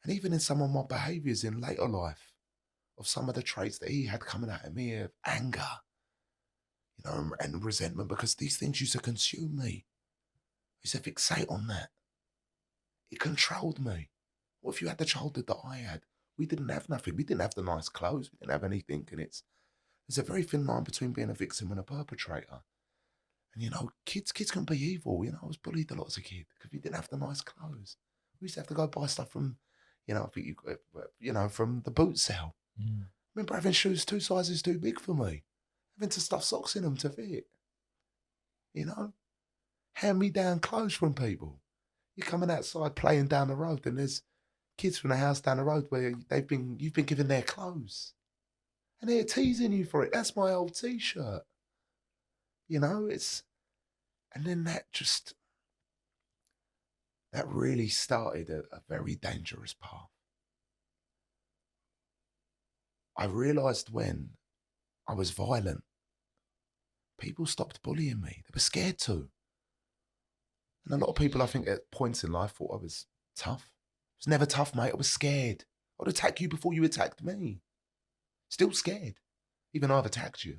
and even in some of my behaviours in later life, of some of the traits that he had coming out of me of anger, you know, and resentment, because these things used to consume me. I used to fixate on that. It controlled me. What if you had the childhood that I had? We didn't have nothing. We didn't have the nice clothes. We didn't have anything. And there's a very thin line between being a victim and a perpetrator. And, you know, kids can be evil. You know, I was bullied a lot as a kid because we didn't have the nice clothes. We used to have to go buy stuff from, you know, from the boot sale. I remember having shoes 2 sizes too big for me, having to stuff socks in them to fit. You know, hand-me-down clothes from people. You're coming outside playing down the road, and there's kids from the house down the road where you've been given their clothes, and they're teasing you for it. That's my old T-shirt. You know, and then that really started a very dangerous path. I realised when I was violent, people stopped bullying me. They were scared to. And a lot of people, I think, at points in life thought I was tough. I was never tough, mate. I was scared. I'd attack you before you attacked me. Still scared, even though I've attacked you,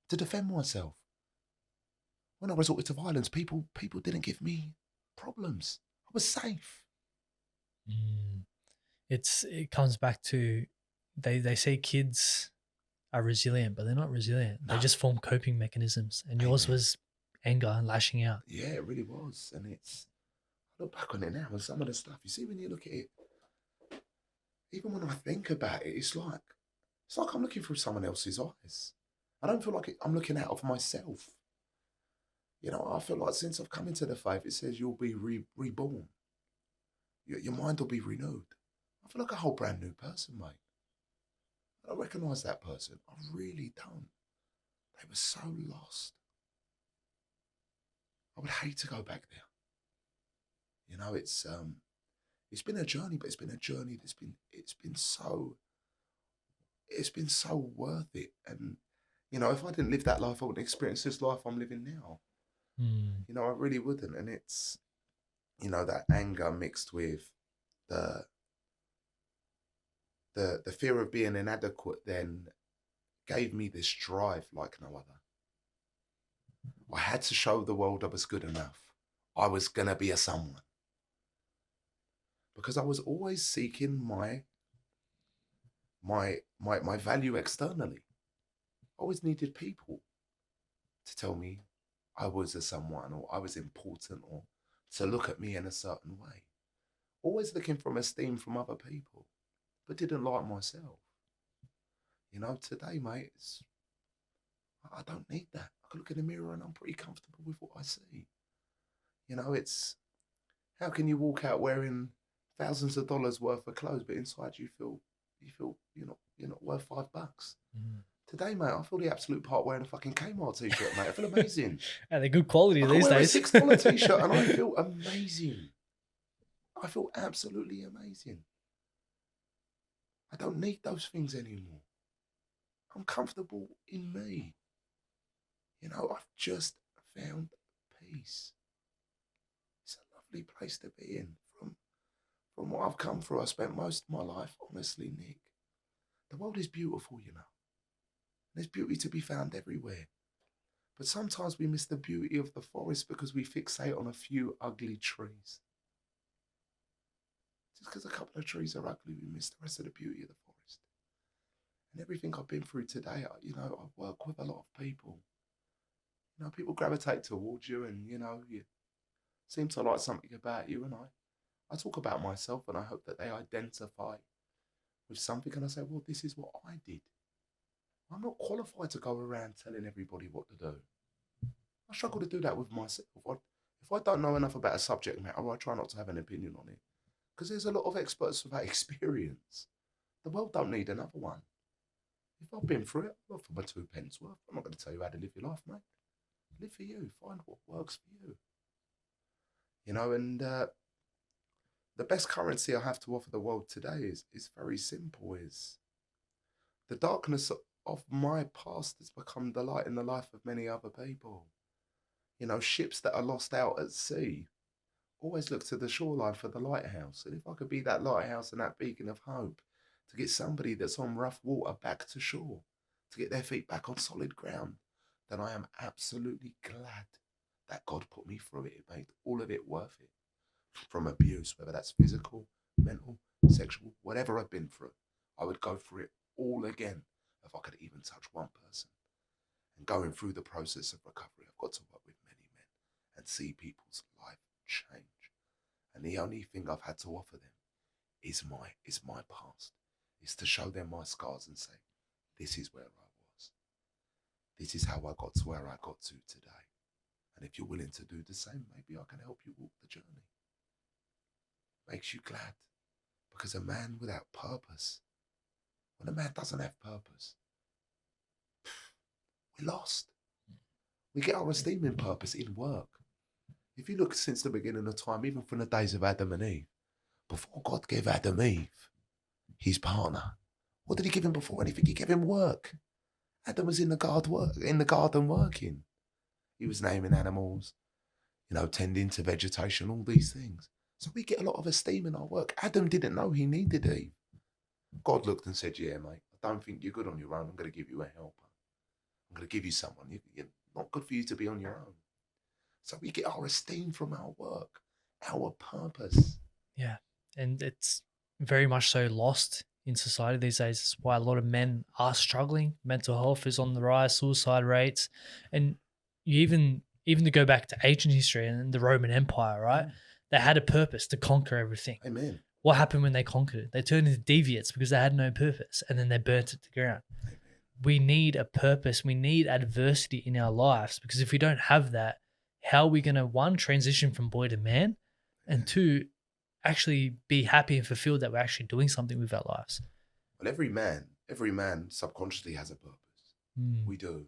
to defend myself. When I resorted to violence, people didn't give me problems. I was safe. It comes back to they say kids are resilient, but they're not resilient. No. They just form coping mechanisms, and yours was anger and lashing out. Yeah, it really was. And I look back on it now and some of the stuff, you see, when you look at it, even when I think about it, it's like I'm looking through someone else's eyes. I don't feel like I'm looking out of myself. You know, I feel like since I've come into the faith, it says you'll be reborn. Your mind will be renewed. I feel like a whole brand new person, mate. I don't recognise that person. I really don't. They were so lost. I would hate to go back there. You know, it's been a journey, but it's been a journey that's been so worth it. And, you know, if I didn't live that life, I wouldn't experience this life I'm living now. You know, I really wouldn't. And it's, you know, that anger mixed with the fear of being inadequate then gave me this drive like no other. I had to show the world I was good enough. I was going to be a someone. Because I was always seeking my value externally. I always needed people to tell me I was a someone or I was important or to look at me in a certain way. Always looking for esteem from other people, but didn't like myself. You know, today, mate, I don't need that. I can look in the mirror and I'm pretty comfortable with what I see. You know, how can you walk out wearing thousands of dollars worth of clothes, but inside you feel you're not worth $5. Today, mate, I feel the absolute part wearing a fucking Kmart t-shirt, mate. I feel amazing. And they're good quality I can these wear days. a $6 t-shirt and I feel amazing. I feel absolutely amazing. I don't need those things anymore. I'm comfortable in me. You know, I've just found peace. It's a lovely place to be in. From what I've come through, I spent most of my life, honestly, Nick. The world is beautiful, you know. There's beauty to be found everywhere. But sometimes we miss the beauty of the forest because we fixate on a few ugly trees. Just because a couple of trees are ugly, we miss the rest of the beauty of the forest. And everything I've been through today, I work with a lot of people. People gravitate towards you, and you seem to like something about you. And I talk about myself, and I hope that they identify with something. And I say, well, this is what I did. I'm not qualified to go around telling everybody what to do. I struggle to do that with myself. If I don't know enough about a subject matter, I try not to have an opinion on it. Because there's a lot of experts without experience. The world don't need another one. If I've been through it, I'll offer my 2 pence worth. I'm not going to tell you how to live your life, mate. Live for you. Find what works for you. And the best currency I have to offer the world today is very simple. Is the darkness of my past has become the light in the life of many other people. Ships that are lost out at sea always look to the shoreline for the lighthouse. And if I could be that lighthouse and that beacon of hope to get somebody that's on rough water back to shore, to get their feet back on solid ground, then I am absolutely glad that God put me through it. It made all of it worth it. From abuse, whether that's physical, mental, sexual, whatever I've been through, I would go through it all again if I could even touch one person. And going through the process of recovery, I've got to work with many men and see people's life change. And the only thing I've had to offer them is my past. Is to show them my scars and say, this is where I was. This is how I got to where I got to today. And if you're willing to do the same, maybe I can help you walk the journey. Makes you glad. Because a man without purpose, when a man doesn't have purpose, we're lost. We get our esteem in purpose in work. If you look since the beginning of time, even from the days of Adam and Eve, before God gave Adam and Eve his partner, what did he give him before anything? He gave him work. Adam was in the garden working. He was naming animals, tending to vegetation, all these things. So we get a lot of esteem in our work. Adam didn't know he needed Eve. God looked and said, yeah, mate, I don't think you're good on your own. I'm going to give you a helper. I'm going to give you someone. You're not good for you to be on your own. So we get our esteem from our work, our purpose. Yeah. And it's very much so lost in society these days. It's why a lot of men are struggling. Mental health is on the rise, suicide rates. And you even to go back to ancient history and the Roman Empire, right? They had a purpose to conquer everything. Amen. What happened when they conquered it? They turned into deviates because they had no purpose, and then they burnt it to the ground. Amen. We need a purpose. We need adversity in our lives, because if we don't have that, how are we going to, one, transition from boy to man, and two, actually be happy and fulfilled that we're actually doing something with our lives? Well, every man subconsciously has a purpose. We do.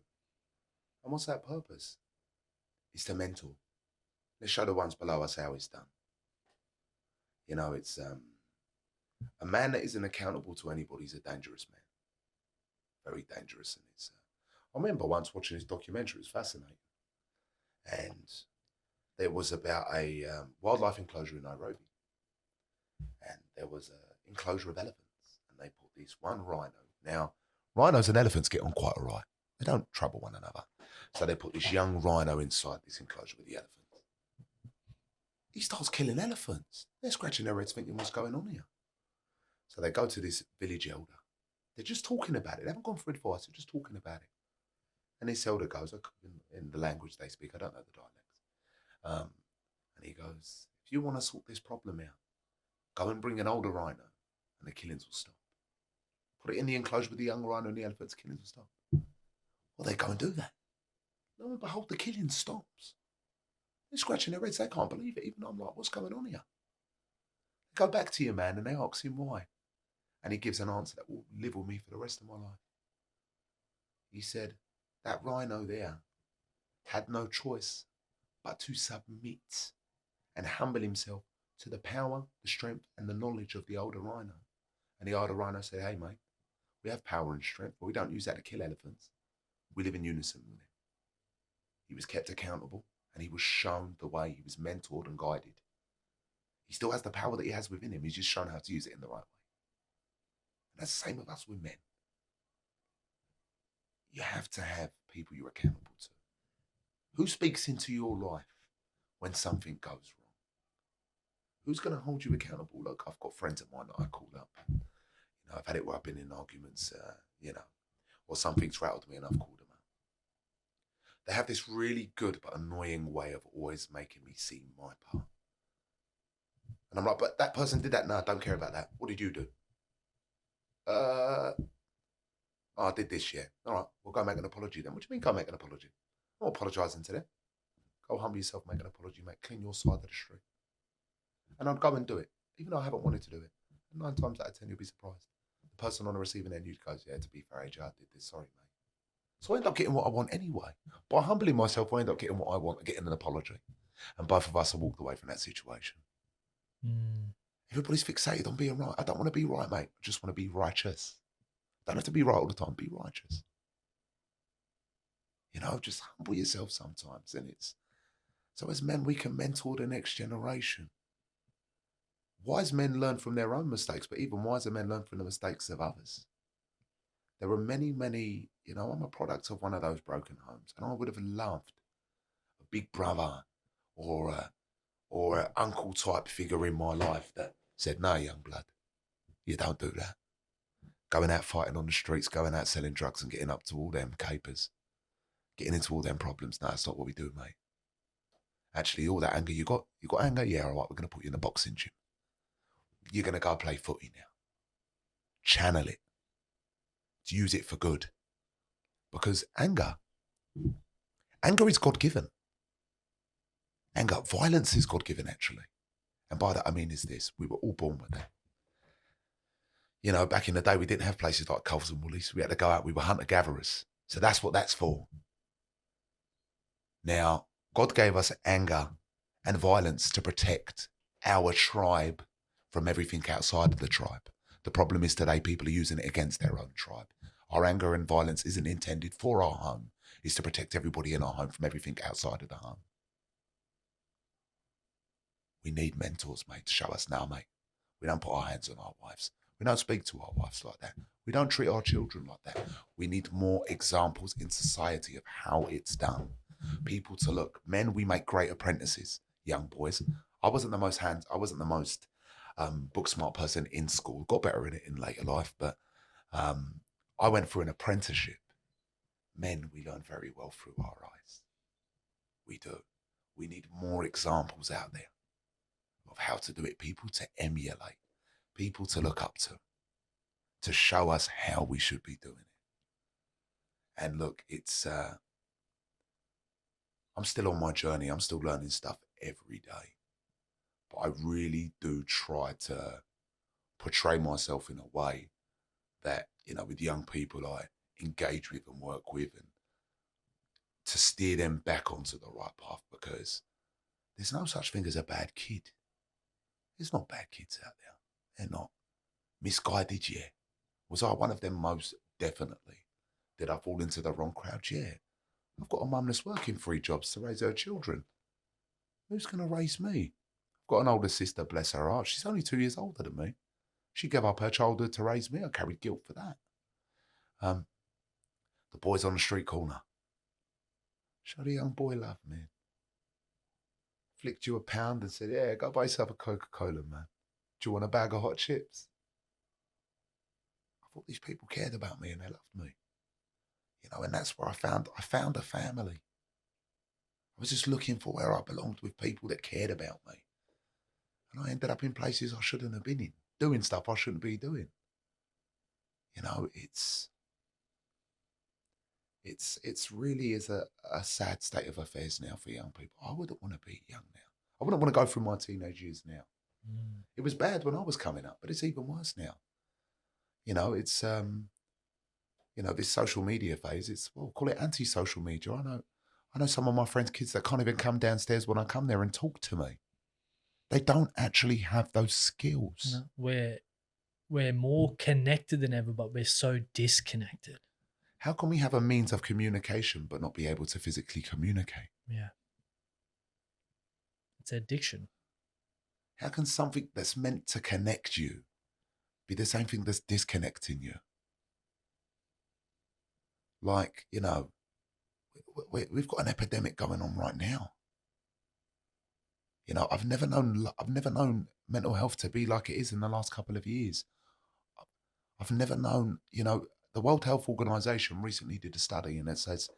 And what's that purpose? It's to mentor. Let's show the ones below us how it's done. It's a man that isn't accountable to anybody is a dangerous man. Very dangerous. And I remember once watching this documentary. It was fascinating. And there was about a wildlife enclosure in Nairobi. And there was an enclosure of elephants. And they put this one rhino. Now, rhinos and elephants get on quite all right. They don't trouble one another. So they put this young rhino inside this enclosure with the elephants. He starts killing elephants. They're scratching their heads thinking, what's going on here? So they go to this village elder. They're just talking about it. They haven't gone for advice. They're just talking about it. And this elder goes, in the language they speak, I don't know the dialects. And he goes, if you want to sort this problem out, go and bring an older rhino and the killings will stop. Put it in the enclosure with the young rhino and the elephants, killings will stop. Well, they go and do that. Lo and behold, the killing stops. They're scratching their heads. They can't believe it. Even though I'm like, what's going on here? They go back to your man and they ask him why. And he gives an answer that will live with me for the rest of my life. He said, that rhino there had no choice but to submit and humble himself to the power, the strength, and the knowledge of the older rhino. And the older rhino said, hey, mate, we have power and strength, but we don't use that to kill elephants. We live in unison with him. He was kept accountable and he was shown the way. He was mentored and guided. He still has the power that he has within him. He's just shown how to use it in the right way. And that's the same with us with men. You have to have people you're accountable to. Who speaks into your life when something goes wrong? Who's going to hold you accountable? Look, I've got friends of mine that I call up. You know, I've had it where I've been in arguments, you know, or something's rattled me and I've called them up. They have this really good but annoying way of always making me see my part. And I'm like, but that person did that. No, I don't care about that. What did you do? Oh, I did this, yeah. All right, we'll go make an apology then. What do you mean go make an apology? I'm not apologising to them. Go humble yourself, make an apology, mate. Clean your side of the street. And I'd go and do it, even though I haven't wanted to do it. 9 times out of 10, you'll be surprised. The person on the receiving end, you goes, yeah, to be fair, Ajay, I did this. Sorry, mate. So I end up getting what I want anyway. By humbling myself, I end up getting what I want, getting an apology. And both of us have walked away from that situation. Everybody's fixated on being right. I don't want to be right, mate. I just want to be righteous. Don't have to be right all the time. Be righteous. You know, just humble yourself sometimes. And it's so as men, we can mentor the next generation. Wise men learn from their own mistakes, but even wiser men learn from the mistakes of others. There are many, many, you know, I'm a product of one of those broken homes, and I would have loved a big brother or an uncle type figure in my life that said, no, young blood, you don't do that. Going out fighting on the streets, going out selling drugs and getting up to all them capers, getting into all them problems. No, that's not what we do, mate. Actually, all that anger you got anger? Yeah, all right, we're going to put you in the boxing gym. You're going to go play footy now. Channel it. Use it for good. Because anger is God-given. Anger, violence is God-given, actually. And by that, I mean is this. We were all born with that. You know, back in the day, we didn't have places like Coles and Woolies. We had to go out. We were hunter-gatherers. So that's what that's for. Now, God gave us anger and violence to protect our tribe from everything outside of the tribe. The problem is today people are using it against their own tribe. Our anger and violence isn't intended for our home. It's to protect everybody in our home from everything outside of the home. We need mentors, mate, to show us now, mate. We don't put our hands on our wives. We don't speak to our wives like that. We don't treat our children like that. We need more examples in society of how it's done. People to look. Men, we make great apprentices, young boys. I wasn't the most book smart person in school. Got better in it in later life, but I went through an apprenticeship. Men, we learn very well through our eyes. We do. We need more examples out there of how to do it. People to emulate, people to look up to show us how we should be doing it. And look, it's I'm still on my journey. I'm still learning stuff every day. But I really do try to portray myself in a way that, you know, with young people I engage with and work with, and to steer them back onto the right path, because there's no such thing as a bad kid. There's not bad kids out there. They're not. Misguided, yeah. Was I one of them? Most definitely. Did I fall into the wrong crowd? Yeah. I've got a mum that's working 3 jobs to raise her children. Who's going to raise me? I've got an older sister, bless her heart. She's only 2 years older than me. She gave up her childhood to raise me. I carried guilt for that. The boys on the street corner. Show the young boy love, man. Flicked you £1 and said, yeah, go buy yourself a Coca-Cola, man. Do you want a bag of hot chips? I thought these people cared about me and they loved me. You know, and that's where I found a family. I was just looking for where I belonged with people that cared about me. And I ended up in places I shouldn't have been in, doing stuff I shouldn't be doing. You know, it's really is a sad state of affairs now for young people. I wouldn't want to be young now. I wouldn't want to go through my teenage years now. It was bad when I was coming up, but it's even worse now. You know, it's, you know, this social media phase, it's, well, call it anti-social media. I know some of my friends' kids that can't even come downstairs when I come there and talk to me. They don't actually have those skills. No, we're more connected than ever, but we're so disconnected. How can we have a means of communication but not be able to physically communicate? Yeah. It's addiction. How can something that's meant to connect you be the same thing that's disconnecting you? Like, you know, we've got an epidemic going on right now. You know, I've never known mental health to be like it is in the last couple of years. I've never known, the World Health Organization recently did a study and it says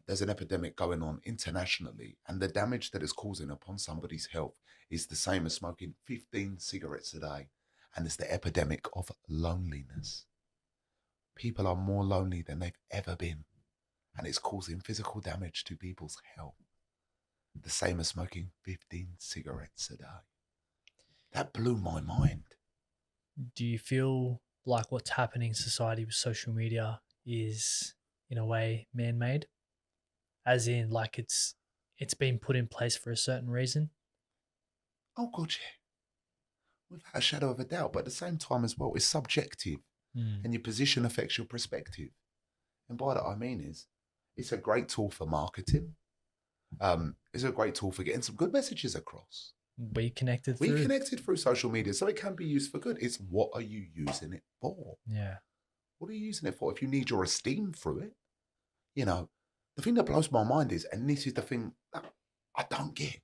there's an epidemic going on internationally and the damage that it's causing upon somebody's health is the same as smoking 15 cigarettes a day. And it's the epidemic of loneliness. People are more lonely than they've ever been. And it's causing physical damage to people's health. The same as smoking 15 cigarettes a day. That blew my mind. Do you feel like what's happening in society with social media is, in a way, man-made? As in, like it's been put in place for a certain reason? Oh, God, yeah. Without a shadow of a doubt. But at the same time as well, it's subjective. And your position affects your perspective. And by that I mean is, it's a great tool for marketing. It's a great tool for getting some good messages across. We connected through social media, so it can be used for good. It's what are you using it for? Yeah. What are you using it for? If you need your esteem through it, the thing that blows my mind is, and this is the thing that I don't get,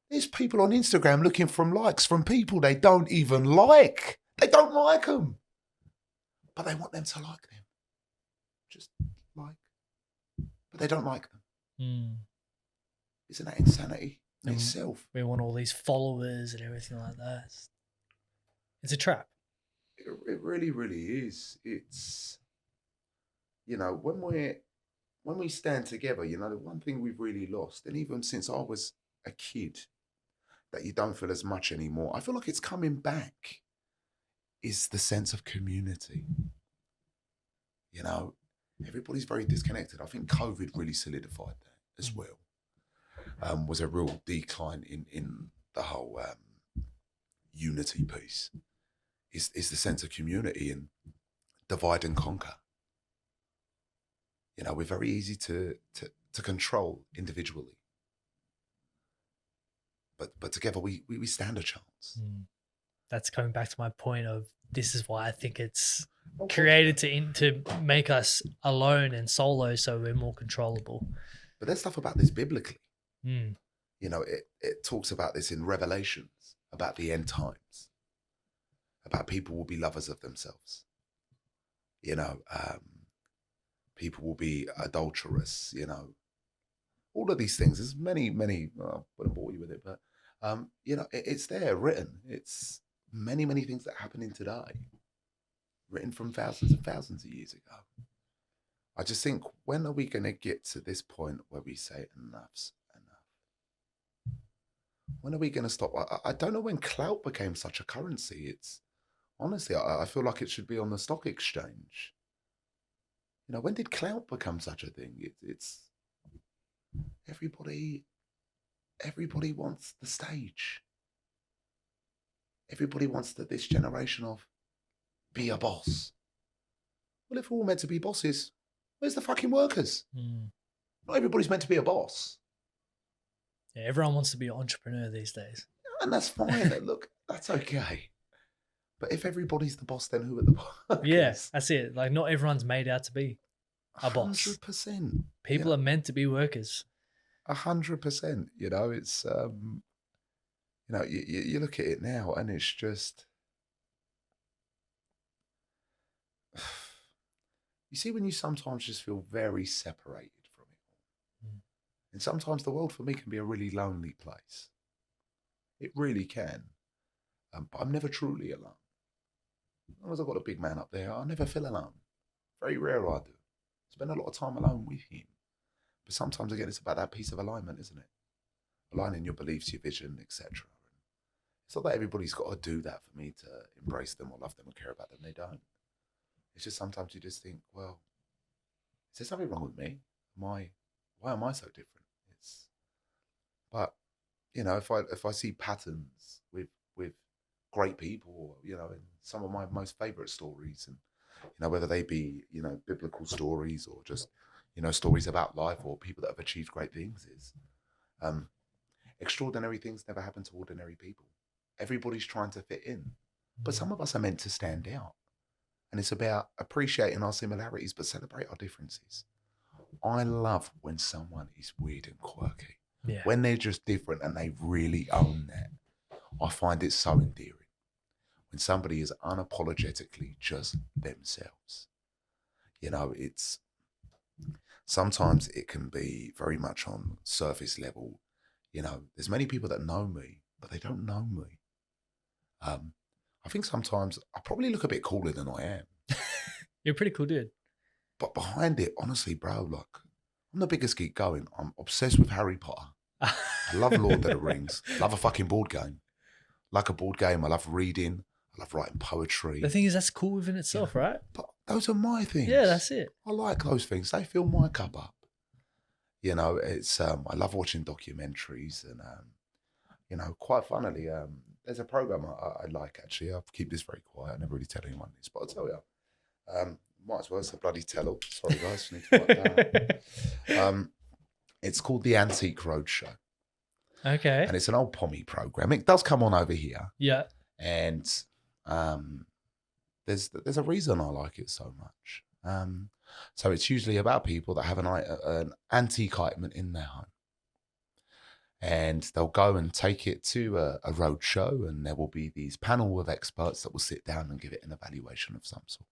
there's people on Instagram looking for likes from people they don't even like. They don't like them. But they want them to like them. Just like. But they don't like them. Isn't that insanity in itself? We want all these followers and everything like that. It's a trap. It really, really is. It's, when we stand together, the one thing we've really lost, and even since I was a kid, that you don't feel as much anymore, I feel like it's coming back, is the sense of community. Everybody's very disconnected. I think COVID really solidified that as well. Was a real decline in the whole unity piece. Is the sense of community and divide and conquer. We're very easy to control individually. But together we stand a chance. That's coming back to my point of, this is why I think it's created to make us alone and solo, so we're more controllable. But there's stuff about this biblically. It talks about this in Revelations, about the end times, about people will be lovers of themselves. People will be adulterous, all of these things. There's many, I wouldn't bore you with it, but, it's there written. It's many, many things that are happening today, written from thousands and thousands of years ago. I just think, when are we going to get to this point where we say enough's enough? When are we going to stop? I don't know when clout became such a currency. It's honestly, I feel like it should be on the stock exchange. When did clout become such a thing? It's everybody wants the stage. Everybody wants this generation of be a boss. Well, if we're all meant to be bosses, where's the fucking workers? Not everybody's meant to be a boss. Yeah, everyone wants to be an entrepreneur these days. And that's fine. Look, that's okay. But if everybody's the boss, then who are the workers? Yeah, that's it. Like, not everyone's made out to be a boss. 100%. People are meant to be workers. 100%. It's you look at it now and it's just, you see, when you sometimes just feel very separated from it all. And sometimes the world for me can be a really lonely place. It really can. But I'm never truly alone. As long as I've got a big man up there, I never feel alone. Very rare I do. Spend a lot of time alone with him. But sometimes, again, it's about that piece of alignment, isn't it? Aligning your beliefs, your vision, etc. It's not that everybody's got to do that for me to embrace them or love them or care about them. They don't. It's just sometimes you just think, well, is there something wrong with me? Why am I so different? But if I see patterns with great people, in some of my most favorite stories, and whether they be biblical stories or just stories about life or people that have achieved great things, is extraordinary things never happen to ordinary people. Everybody's trying to fit in, but some of us are meant to stand out. And it's about appreciating our similarities, but celebrate our differences. I love when someone is weird and quirky. Yeah. When they're just different and they really own that. I find it so endearing when somebody is unapologetically just themselves. You know, it's sometimes it can be very much on surface level. You know, there's many people that know me, but they don't know me. I think sometimes I probably look a bit cooler than I am. You're a pretty cool dude. But behind it, honestly, bro, like, I'm the biggest geek going. I'm obsessed with Harry Potter. I love Lord of the Rings. Love a fucking board game. Like a board game. I love reading. I love writing poetry. The thing is, that's cool within itself, right? But those are my things. Yeah, that's it. I like those things. They fill my cup up. You know, it's I love watching documentaries and you know, quite funnily, there's a program I like actually. I'll keep this very quiet. I never really tell anyone this, but I'll tell you. Might as well. It's a bloody tell-all. Sorry, guys. Need to write that. It's called the Antique Roadshow. Okay. And it's an old Pommy program. It does come on over here. Yeah. And there's a reason I like it so much. So it's usually about people that have an antique item in their home. And they'll go and take it to a roadshow, and there will be these panel of experts that will sit down and give it an evaluation of some sort.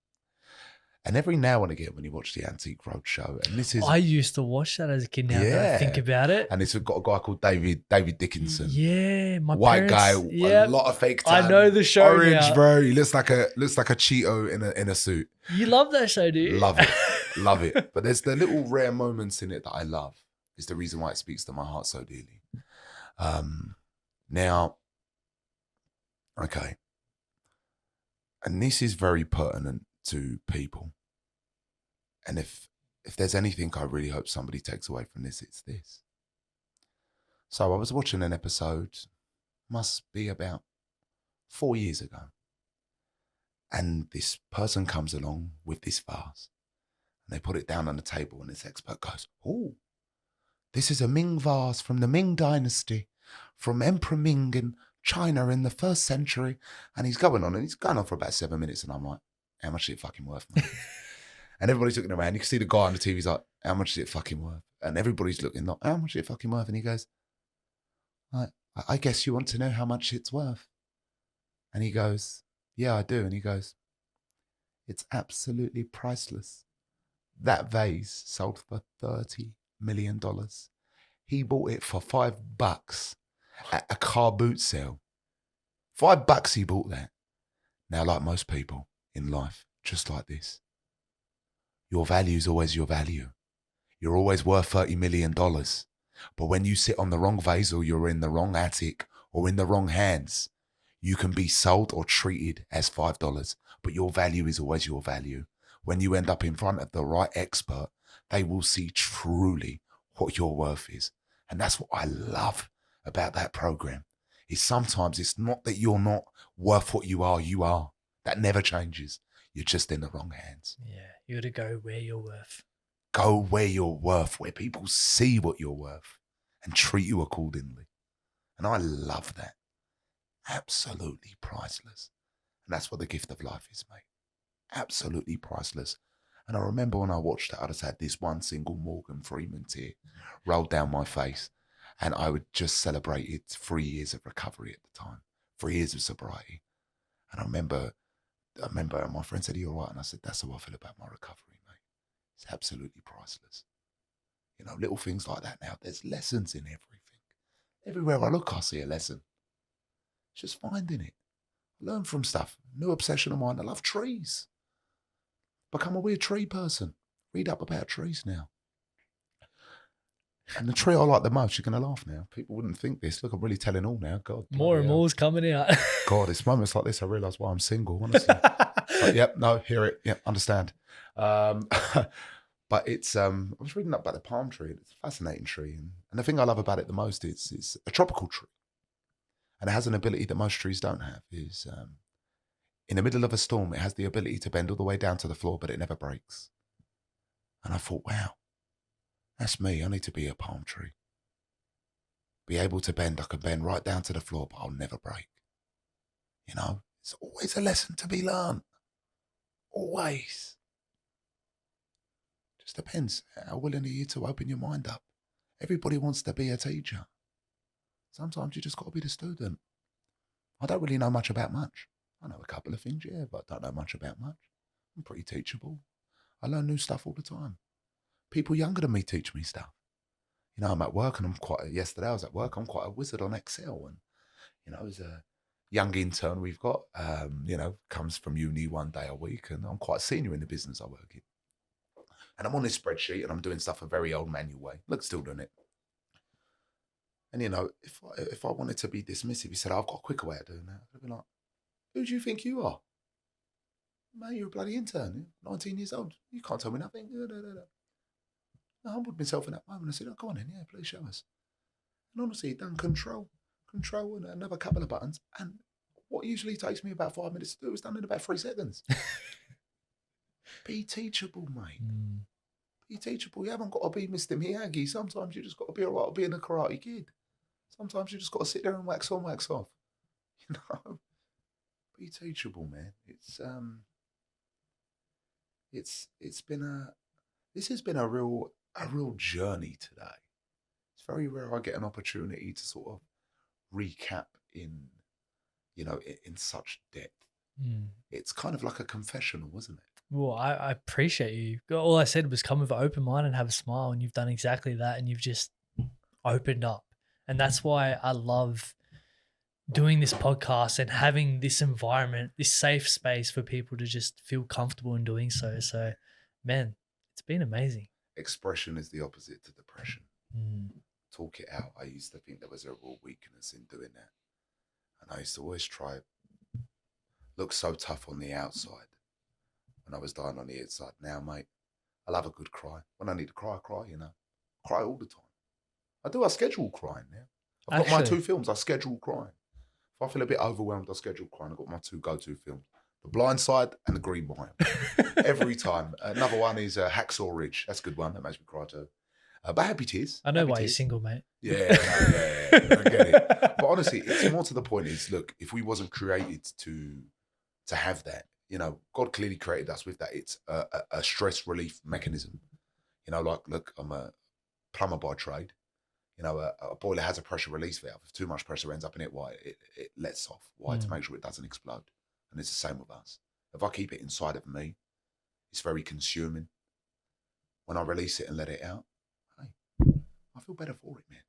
And every now and again, when you watch the Antique Roadshow, and this is... I used to watch that as a kid now that I think about it. And it's got a guy called David Dickinson. Yeah, my White parents, guy, a lot of fake tan. I know the show Orange, now. bro. He looks like a Cheeto in a suit. You love that show, do you? Love it. Love it. But there's the little rare moments in it that I love. Is the reason why it speaks to my heart so dearly. Now, okay. And this is very pertinent to people. And if there's anything I really hope somebody takes away from this, it's this. So I was watching an episode, must be about 4 years ago. And this person comes along with this vase. And they put it down on the table, and this expert goes, "Oh, this is a Ming vase from the Ming Dynasty, from Emperor Ming in China in the 1st century." And he's going on for about 7 minutes. And I'm like, how much is it fucking worth, man? And everybody's looking around. You can see the guy on the TV. He's like, how much is it fucking worth? And everybody's looking like, how much is it fucking worth? And he goes, I guess you want to know how much it's worth. And he goes, yeah, I do. And he goes, it's absolutely priceless. That vase sold for $30 million. He bought it for $5 at a car boot sale. $5 he bought that. Now, like most people in life, just like this, your value is always your value. You're always worth $30 million. But when you sit on the wrong vase, or you're in the wrong attic, or in the wrong hands, you can be sold or treated as $5. But your value is always your value. When you end up in front of the right expert, they will see truly what your worth is. And that's what I love about that program. Is sometimes it's not that you're not worth what you are. You are. That never changes. You're just in the wrong hands. Yeah, you got to go where you're worth. Go where you're worth, where people see what you're worth and treat you accordingly. And I love that. Absolutely priceless. And that's what the gift of life is, mate. Absolutely priceless. And I remember when I watched it, I just had this one single Morgan Freeman tear roll down my face. And I would just celebrated 3 years of recovery at the time, 3 years of sobriety. And I remember my friend said, "You're right." And I said, that's how I feel about my recovery, mate. It's absolutely priceless. You know, little things like that now. There's lessons in everything. Everywhere I look, I see a lesson. It's just finding it. Learn from stuff. New obsession of mine. I love trees. Become a weird tree person. Read up about trees now. And the tree I like the most, you're going to laugh now. People wouldn't think this. Look, I'm really telling all now. God. More and more's coming out. God, it's moments like this I realise why I'm single, honestly. Like, yep, no, hear it. Yep, understand. But it's, I was reading up about the palm tree. It's a fascinating tree. And the thing I love about it the most is it's a tropical tree. And it has an ability that most trees don't have. Is in the middle of a storm, it has the ability to bend all the way down to the floor, but it never breaks. And I thought, wow, that's me. I need to be a palm tree. Be able to bend. I can bend right down to the floor, but I'll never break. You know, it's always a lesson to be learned. Always. Just depends. How willing are you to open your mind up? Everybody wants to be a teacher. Sometimes you just got to be the student. I don't really know much about much. I know a couple of things, yeah, but I don't know much about much. I'm pretty teachable. I learn new stuff all the time. People younger than me teach me stuff. You know, I'm at work and yesterday I was at work, I'm quite a wizard on Excel. And, you know, as a young intern we've got, you know, comes from uni one day a week, and I'm quite senior in the business I work in. And I'm on this spreadsheet and I'm doing stuff a very old manual way. Look, still doing it. And, you know, if I wanted to be dismissive, he said, I've got a quicker way of doing that. I'd be like, who do you think you are? Man, you're a bloody intern, 19 years old. You can't tell me nothing. I humbled myself in that moment. I said, oh, go on then, yeah, please show us. And honestly, done control, and another couple of buttons. And what usually takes me about 5 minutes to do was done in about 3 seconds. Be teachable, mate. Be teachable. You haven't got to be Mr. Miyagi. Sometimes you just got to be all right being a Karate Kid. Sometimes you just got to sit there and wax on, wax off. You know, be teachable, man. This has been a real journey today. It's very rare I get an opportunity to sort of recap in such depth. It's kind of like a confessional, wasn't it? Well, I appreciate you. All I said was come with an open mind and have a smile, and you've done exactly that, and you've just opened up. And that's why I love doing this podcast and having this environment, this safe space for people to just feel comfortable in doing so. So, man, it's been amazing. Expression is the opposite to depression. Talk it out. I used to think there was a real weakness in doing that. And I used to always try look so tough on the outside when I was dying on the inside. Now, mate, I'll have a good cry. When I need to cry, I cry, you know. Cry all the time. I schedule crying now. I've got my 2 films, I schedule crying. If I feel a bit overwhelmed, I schedule crying. I've got my 2 go-to films. The Blind Side and The Green Mile. Every time. Another one is Hacksaw Ridge. That's a good one. That makes me cry too. But Happy Tears. I know why you're single, mate. Yeah, I get it. But honestly, it's more to the point is, look, if we wasn't created to have that, you know, God clearly created us with that. It's a stress relief mechanism. You know, like, look, I'm a plumber by trade. You know, a boiler has a pressure release valve. If too much pressure ends up in it, it lets off. Why? To make sure it doesn't explode. And it's the same with us. If I keep it inside of me, it's very consuming. When I release it and let it out, hey, I feel better for it, man.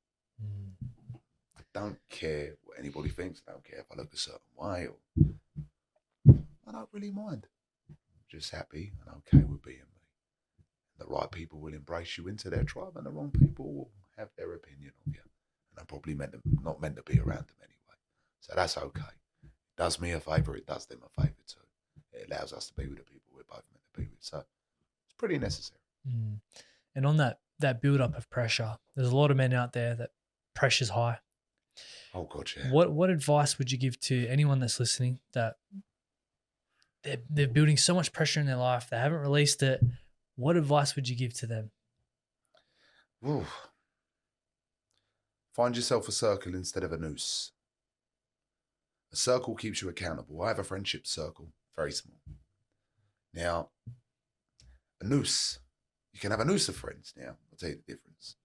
I don't care what anybody thinks. I don't care if I look a certain way. I don't really mind. I'm just happy and okay with being me. The right people will embrace you into their tribe, and the wrong people will have their opinion of you. And I'm probably not meant to be around them anyway. So that's okay. It does me a favour, it does them a favour too. It allows us to be with the people we're both meant to be with. So it's pretty necessary. And on that build up of pressure, there's a lot of men out there that pressure's high. Oh God, yeah. What advice would you give to anyone that's listening that they're building so much pressure in their life, they haven't released it? What advice would you give to them? Ooh. Find yourself a circle instead of a noose. A circle keeps you accountable. I have a friendship circle, very small. Now, a noose, you can have a noose of friends. Now, I'll tell you the difference.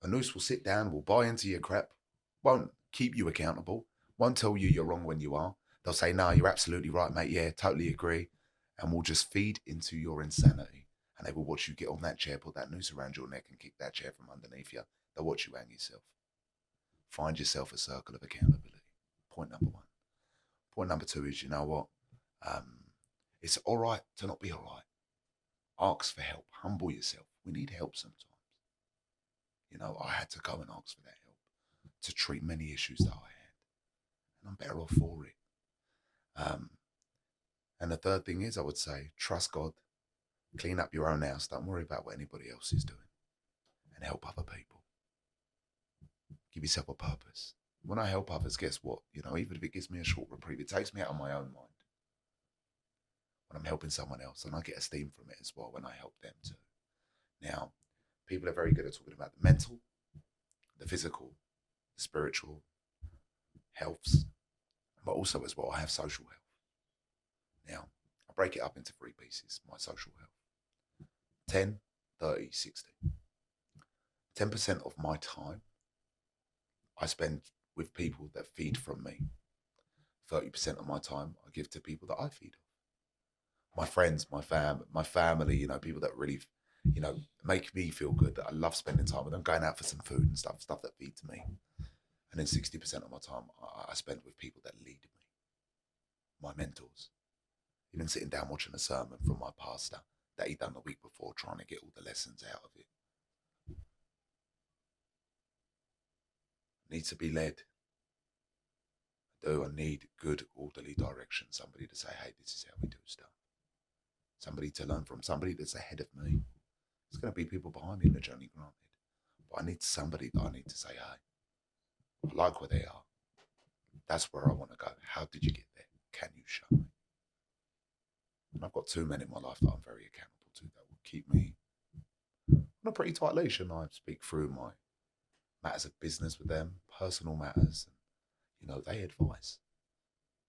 A noose will sit down, will buy into your crap, won't keep you accountable, won't tell you you're wrong when you are. They'll say, no, you're absolutely right, mate. Yeah, totally agree. And will just feed into your insanity. And they will watch you get on that chair, put that noose around your neck and kick that chair from underneath you. They'll watch you hang yourself. Find yourself a circle of accountability. Point number 1. Point number 2 is, you know what? It's all right to not be all right. Ask for help. Humble yourself. We need help sometimes. You know, I had to go and ask for that help to treat many issues that I had. And I'm better off for it. And the third thing is, I would say, trust God. Clean up your own house. Don't worry about what anybody else is doing. And help other people. Give yourself a purpose. When I help others, guess what? You know, even if it gives me a short reprieve, it takes me out of my own mind. When I'm helping someone else, and I get esteem from it as well when I help them too. Now, people are very good at talking about the mental, the physical, the spiritual healths, but also as well, I have social health. Now, I break it up into 3 pieces, my social health. 10, 30, 60. 10% of my time I spend with people that feed from me. 30% of my time I give to people that I feed. My friends, my family, you know, people that really, you know, make me feel good, that I love spending time with them, going out for some food and stuff that feeds me. And then 60% of my time I spend with people that lead me, my mentors. Even sitting down watching a sermon from my pastor that he done the week before, trying to get all the lessons out of it. I need to be led. I need good, orderly direction. Somebody to say, hey, this is how we do stuff. Somebody to learn from, somebody that's ahead of me. There's going to be people behind me in the journey, granted. But I need somebody that I need to say, hey, I like where they are. That's where I want to go. How did you get there? Can you show me? And I've got two men in my life that I'm very accountable to that will keep me on a pretty tight leash. And I speak through my matters of business with them, personal matters. And, you know, they advise.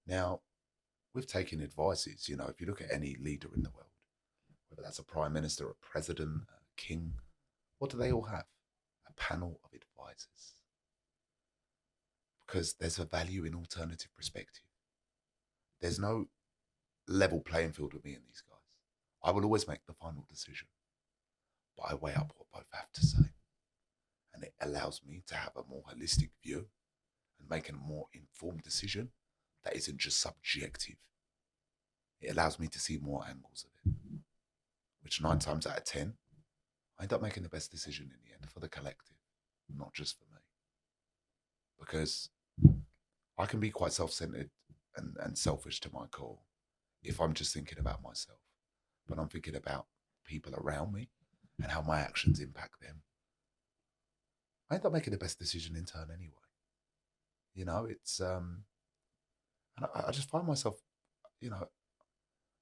Now, with taking advices, you know, if you look at any leader in the world, whether that's a prime minister, a president, a king, what do they all have? A panel of advisors. Because there's a value in alternative perspective. There's no level playing field with me and these guys. I will always make the final decision, but I weigh up what both have to say. And it allows me to have a more holistic view and make a more informed decision that isn't just subjective. It allows me to see more angles of it, which 9 times out of 10, I end up making the best decision in the end for the collective, not just for me. Because I can be quite self-centered and selfish to my core if I'm just thinking about myself, but I'm thinking about people around me and how my actions impact them. I end up making the best decision in turn anyway. You know, it's, and I just find myself, you know,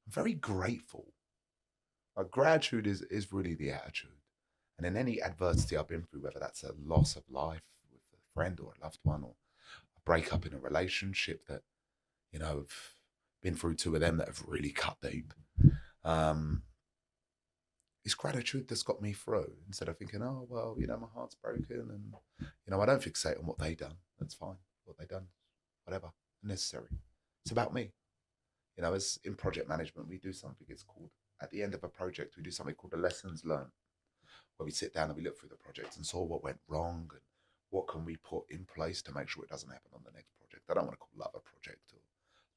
very grateful. Like gratitude is really the attitude. And in any adversity I've been through, whether that's a loss of life with a friend or a loved one, or a breakup in a relationship that, you know, I've been through 2 of them that have really cut deep. It's gratitude that's got me through, instead of thinking, oh, well, you know, my heart's broken. And, you know, I don't fixate on what they done. That's fine. What they done, whatever, necessary. It's about me. You know, as in project management, we do something, it's called, at the end of a project, we do something called the lessons learned, where we sit down and we look through the project and saw what went wrong and what can we put in place to make sure it doesn't happen on the next project. I don't want to call love a project or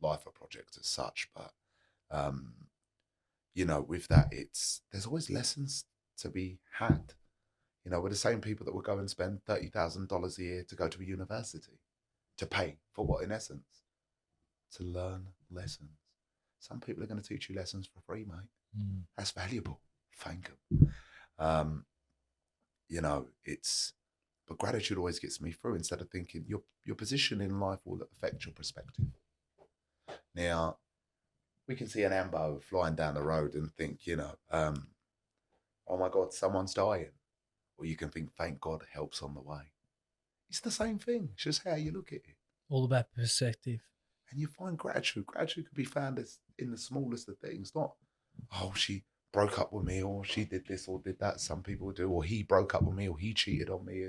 life a project as such, but, you know, with that, there's always lessons to be had. You know, we're the same people that will go and spend $30,000 a year to go to a university, to pay for what, in essence? To learn lessons. Some people are going to teach you lessons for free, mate. That's valuable. Thank them. You know, but gratitude always gets me through, instead of thinking your position in life will affect your perspective. Now, we can see an ambo flying down the road and think, you know, oh my God, someone's dying. Or you can think, thank God, help's on the way. It's the same thing. It's just how you look at it. All about perspective. And you find gratitude. Gratitude can be found in the smallest of things. Not, oh, she broke up with me, or she did this or did that. Some people do, or he broke up with me, or he cheated on me.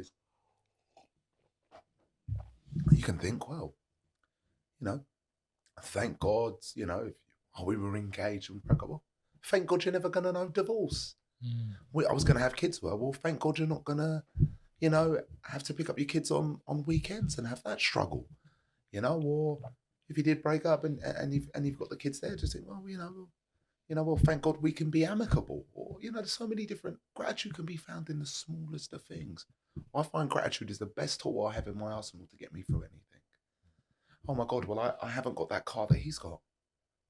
You can think, well, you know, thank God, you know, we were engaged and we broke up. Well, thank God you're never going to know divorce. I was going to have kids. Well, thank God you're not going to, you know, have to pick up your kids on weekends and have that struggle, you know. Or if you did break up and you've got the kids there, just think, well, you know, well, thank God we can be amicable. Or, you know, there's so many different, gratitude can be found in the smallest of things. I find gratitude is the best tool I have in my arsenal to get me through anything. Oh my God, well, I haven't got that car that he's got,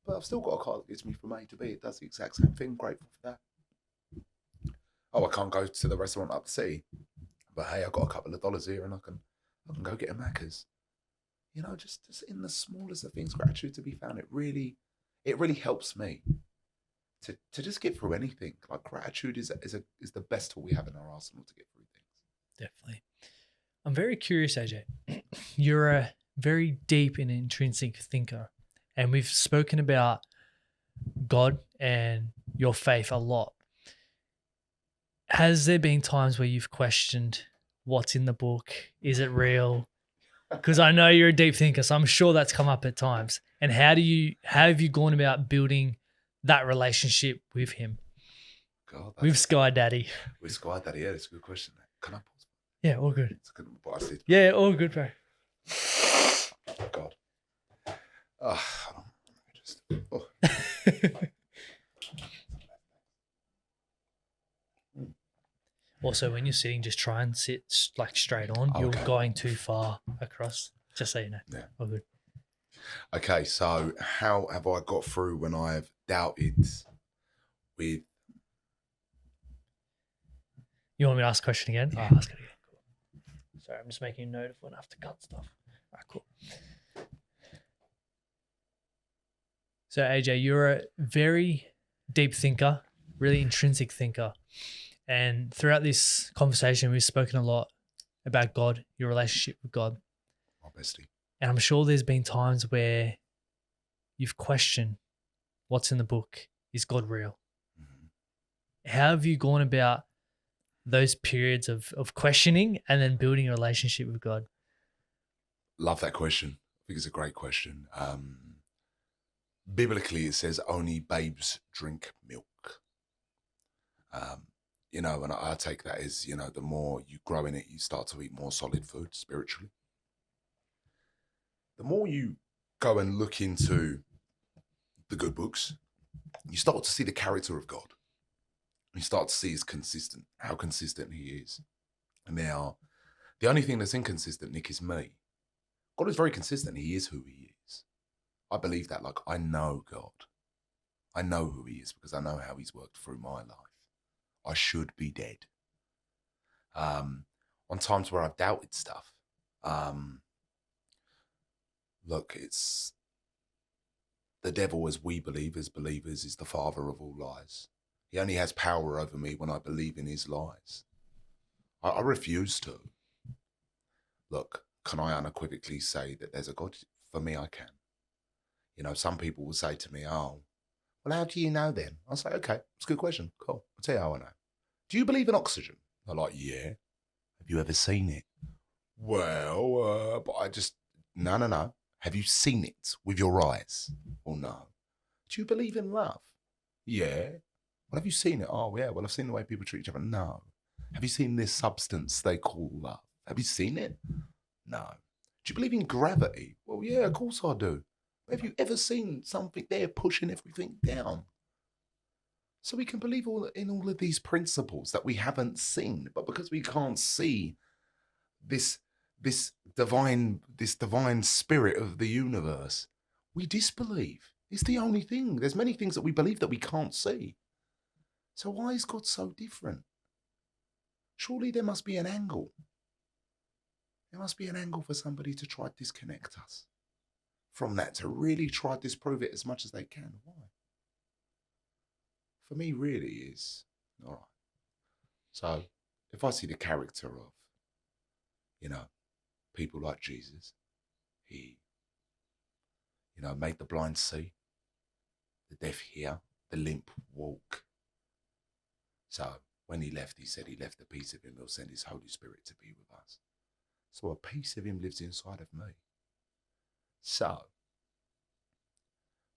but I've still got a car that gets me from A to B. It does the exact same thing. Grateful for that. Oh, I can't go to the restaurant up the city, but hey, I've got a couple of dollars here and I can go get a Macca's. You know, just in the smallest of things, gratitude to be found. It really helps me to just get through anything. Like gratitude is the best tool we have in our arsenal to get through things. Definitely. I'm very curious, AJ. You're a very deep and intrinsic thinker, and we've spoken about God and your faith a lot. Has there been times where you've questioned what's in the book? Is it real? Because I know you're a deep thinker, so I'm sure that's come up at times. And how have you gone about building that relationship with him, God, with Sky Daddy? with Sky Daddy, yeah, it's a good question. Can I pause? Yeah, all good. It's a good what I said. Yeah, all good, bro. God. Oh, just, oh. Also, when you're sitting, just try and sit like straight on. Okay. You're going too far across. Just so you know. Yeah. All good. Okay, so how have I got through when I've doubted with... You want me to ask a question again? Yeah. I'll ask it again. Cool. Sorry, I'm just making a note of when I have to cut stuff. All right, cool. So, AJ, you're a very deep thinker, really intrinsic thinker. And throughout this conversation, we've spoken a lot about God, your relationship with God. My bestie. And I'm sure there's been times where you've questioned what's in the book. Is God real? Mm-hmm. How have you gone about those periods of questioning and then building a relationship with God? Love that question. I think it's a great question. Biblically, it says only babes drink milk. You know, and I take that as, you know, the more you grow in it, you start to eat more solid food spiritually. The more you go and look into the good books, you start to see the character of God. You start to see how consistent he is. And now, the only thing that's inconsistent, Nick, is me. God is very consistent. He is who he is. I believe that. Like, I know God. I know who he is because I know how he's worked through my life. I should be dead. On times where I've doubted stuff, look, it's the devil, as we believe, as believers, is the father of all lies. He only has power over me when I believe in his lies. I refuse to. Look, can I unequivocally say that there's a God? For me, I can. You know, some people will say to me, oh, well, how do you know then? I'll say, okay, it's a good question. Cool. I'll tell you how I know. Do you believe in oxygen? They're like, yeah. Have you ever seen it? Well, but I just, no. Have you seen it with your eyes? Well, no. Do you believe in love? Yeah. Well, have you seen it? Oh, yeah. Well, I've seen the way people treat each other. No. Have you seen this substance they call love? Have you seen it? No. Do you believe in gravity? Well, yeah, of course I do. Have you ever seen something there pushing everything down? So we can believe in all of these principles that we haven't seen, but because we can't see this divine spirit of the universe, we disbelieve. It's the only thing. There's many things that we believe that we can't see. So why is God so different? Surely there must be an angle. There must be an angle for somebody to try to disconnect us from that, to really try to disprove it as much as they can. Why? For me, really is, all right. So if I see the character of, you know, people like Jesus, he, you know, made the blind see, the deaf hear, the limp walk. So when he left, he said he left a piece of him. He'll send his Holy Spirit to be with us. So a piece of him lives inside of me. So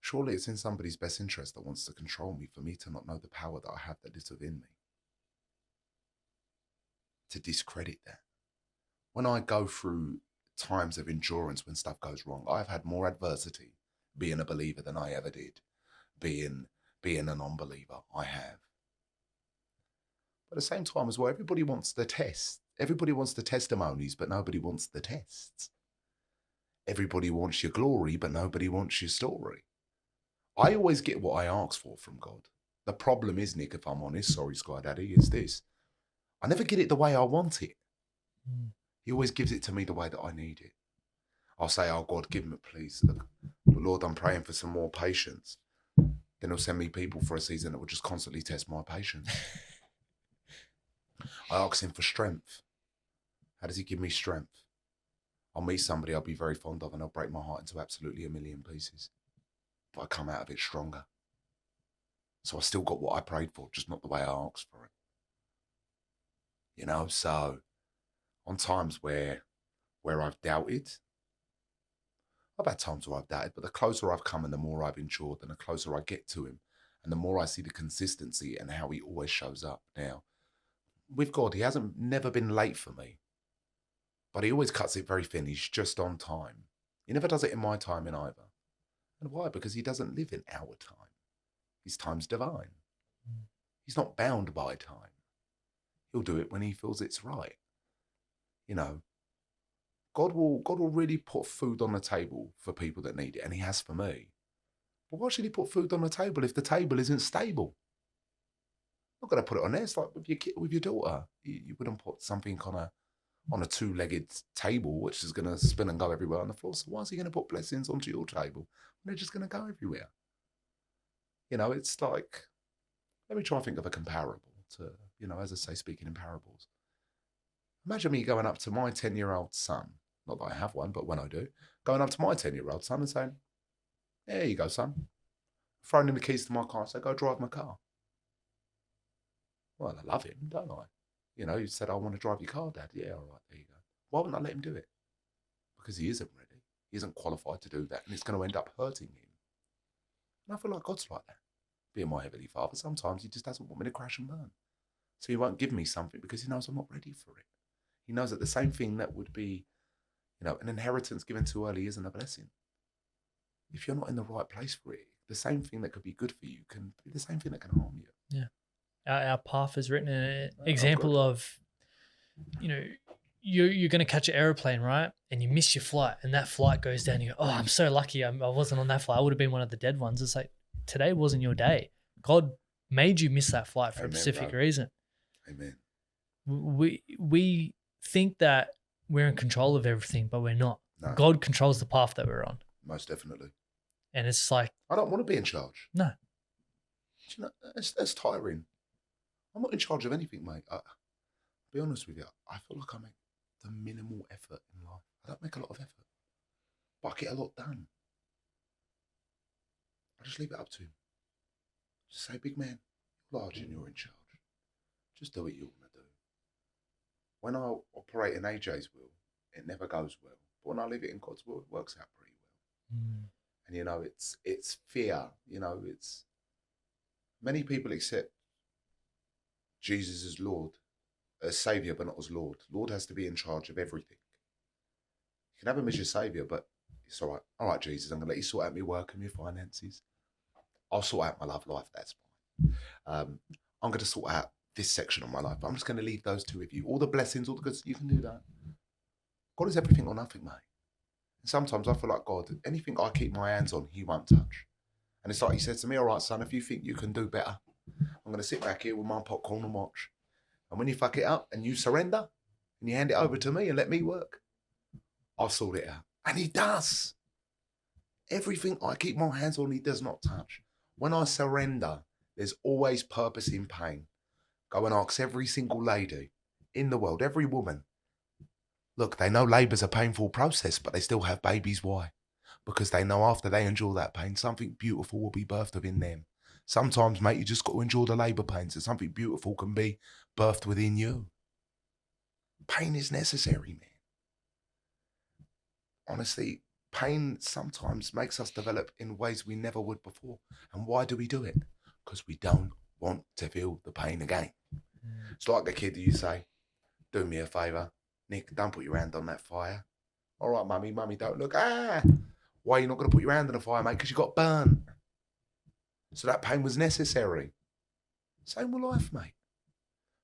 surely it's in somebody's best interest that wants to control me for me to not know the power that I have that is within me. To discredit that. When I go through times of endurance when stuff goes wrong, I've had more adversity being a believer than I ever did being a non-believer. I have. But at the same time as well, everybody wants the test. Everybody wants the testimonies, but nobody wants the tests. Everybody wants your glory, but nobody wants your story. I always get what I ask for from God. The problem is, Nick, if I'm honest, sorry, Sky Daddy, is this. I never get it the way I want it. He always gives it to me the way that I need it. I'll say, oh, God, give me, please. Look, Lord, I'm praying for some more patience. Then he'll send me people for a season that will just constantly test my patience. I ask him for strength. How does he give me strength? I'll meet somebody I'll be very fond of and I'll break my heart into absolutely a million pieces. But I come out of it stronger. So I still got what I prayed for, just not the way I asked for it. You know, so on times where where I've doubted. I've had times where I've doubted, but the closer I've come and the more I've endured and the closer I get to him and the more I see the consistency and how he always shows up now. With God, he hasn't never been late for me, but he always cuts it very thin. He's just on time. He never does it in my timing either. And why? Because he doesn't live in our time. His time's divine. He's not bound by time. He'll do it when he feels it's right. You know, God will really put food on the table for people that need it, and he has for me. But why should he put food on the table if the table isn't stable? I'm not going to put it on there. It's like with your kid, with your daughter. You wouldn't put something on a two-legged table, which is going to spin and go everywhere on the floor. So why is he going to put blessings onto your table? They're just going to go everywhere. You know, it's like, let me try and think of a comparable to, you know, as I say, speaking in parables. Imagine me going up to my 10-year-old son, not that I have one, but when I do, going up to my 10-year-old son and saying, there you go, son. Throwing him the keys to my car and say, go drive my car. Well, I love him, don't I? You know, he said, I want to drive your car, Dad. Yeah, all right, there you go. Why wouldn't I let him do it? Because he isn't ready. He isn't qualified to do that, and it's going to end up hurting him. And I feel like God's like that. Being my Heavenly Father, sometimes he just doesn't want me to crash and burn. So he won't give me something because he knows I'm not ready for it. He knows that the same thing that would be, you know, an inheritance given too early isn't a blessing. If you're not in the right place for it, the same thing that could be good for you can be the same thing that can harm you. Yeah. Our path is written an example of, you know, you're going to catch an aeroplane, right? And you miss your flight and that flight goes down. You go, oh, I'm so lucky I wasn't on that flight. I would have been one of the dead ones. It's like, today wasn't your day. God made you miss that flight for a specific reason. Amen. We think that we're in control of everything, but we're not. No. God controls the path that we're on. Most definitely. And it's like, I don't want to be in charge. No. You know, that's tiring. I'm not in charge of anything, mate. I'll be honest with you. I feel like I make the minimal effort in life. I don't make a lot of effort, but I get a lot done. I just leave it up to him. Just say, big man, you're large and you're in charge. Just do what you want to do. When I operate in AJ's will, it never goes well. But when I leave it in God's will, it works out pretty well. And, you know, it's fear. You know, it's many people accept Jesus as Lord, as Saviour, but not as Lord. Lord has to be in charge of everything. You can have him as your Saviour, but it's all right. All right, Jesus, I'm going to let you sort out my work and my finances. I'll sort out my love life. That's fine. I'm going to sort out this section of my life. But I'm just going to leave those two with you. All the blessings, all the goods, you can do that. God is everything or nothing, mate. And sometimes I feel like God, anything I keep my hands on, he won't touch. And it's like he says to me, all right, son, if you think you can do better, I'm going to sit back here with my popcorn and watch. And when you fuck it up and you surrender and you hand it over to me and let me work, I'll sort it out. And he does. Everything I keep my hands on, he does not touch. When I surrender, there's always purpose in pain. Go and ask every single lady in the world, every woman. Look, they know labour's a painful process, but they still have babies. Why? Because they know after they endure that pain, something beautiful will be birthed within them. Sometimes, mate, you just got to endure the labour pains and something beautiful can be birthed within you. Pain is necessary, man. Honestly, pain sometimes makes us develop in ways we never would before. And why do we do it? Because we don't want to feel the pain again. It's like a kid you say, do me a favour, Nick, don't put your hand on that fire. All right, mummy, don't look. Why are you not going to put your hand on the fire, mate? Because you got burnt. So that pain was necessary. Same with life, mate.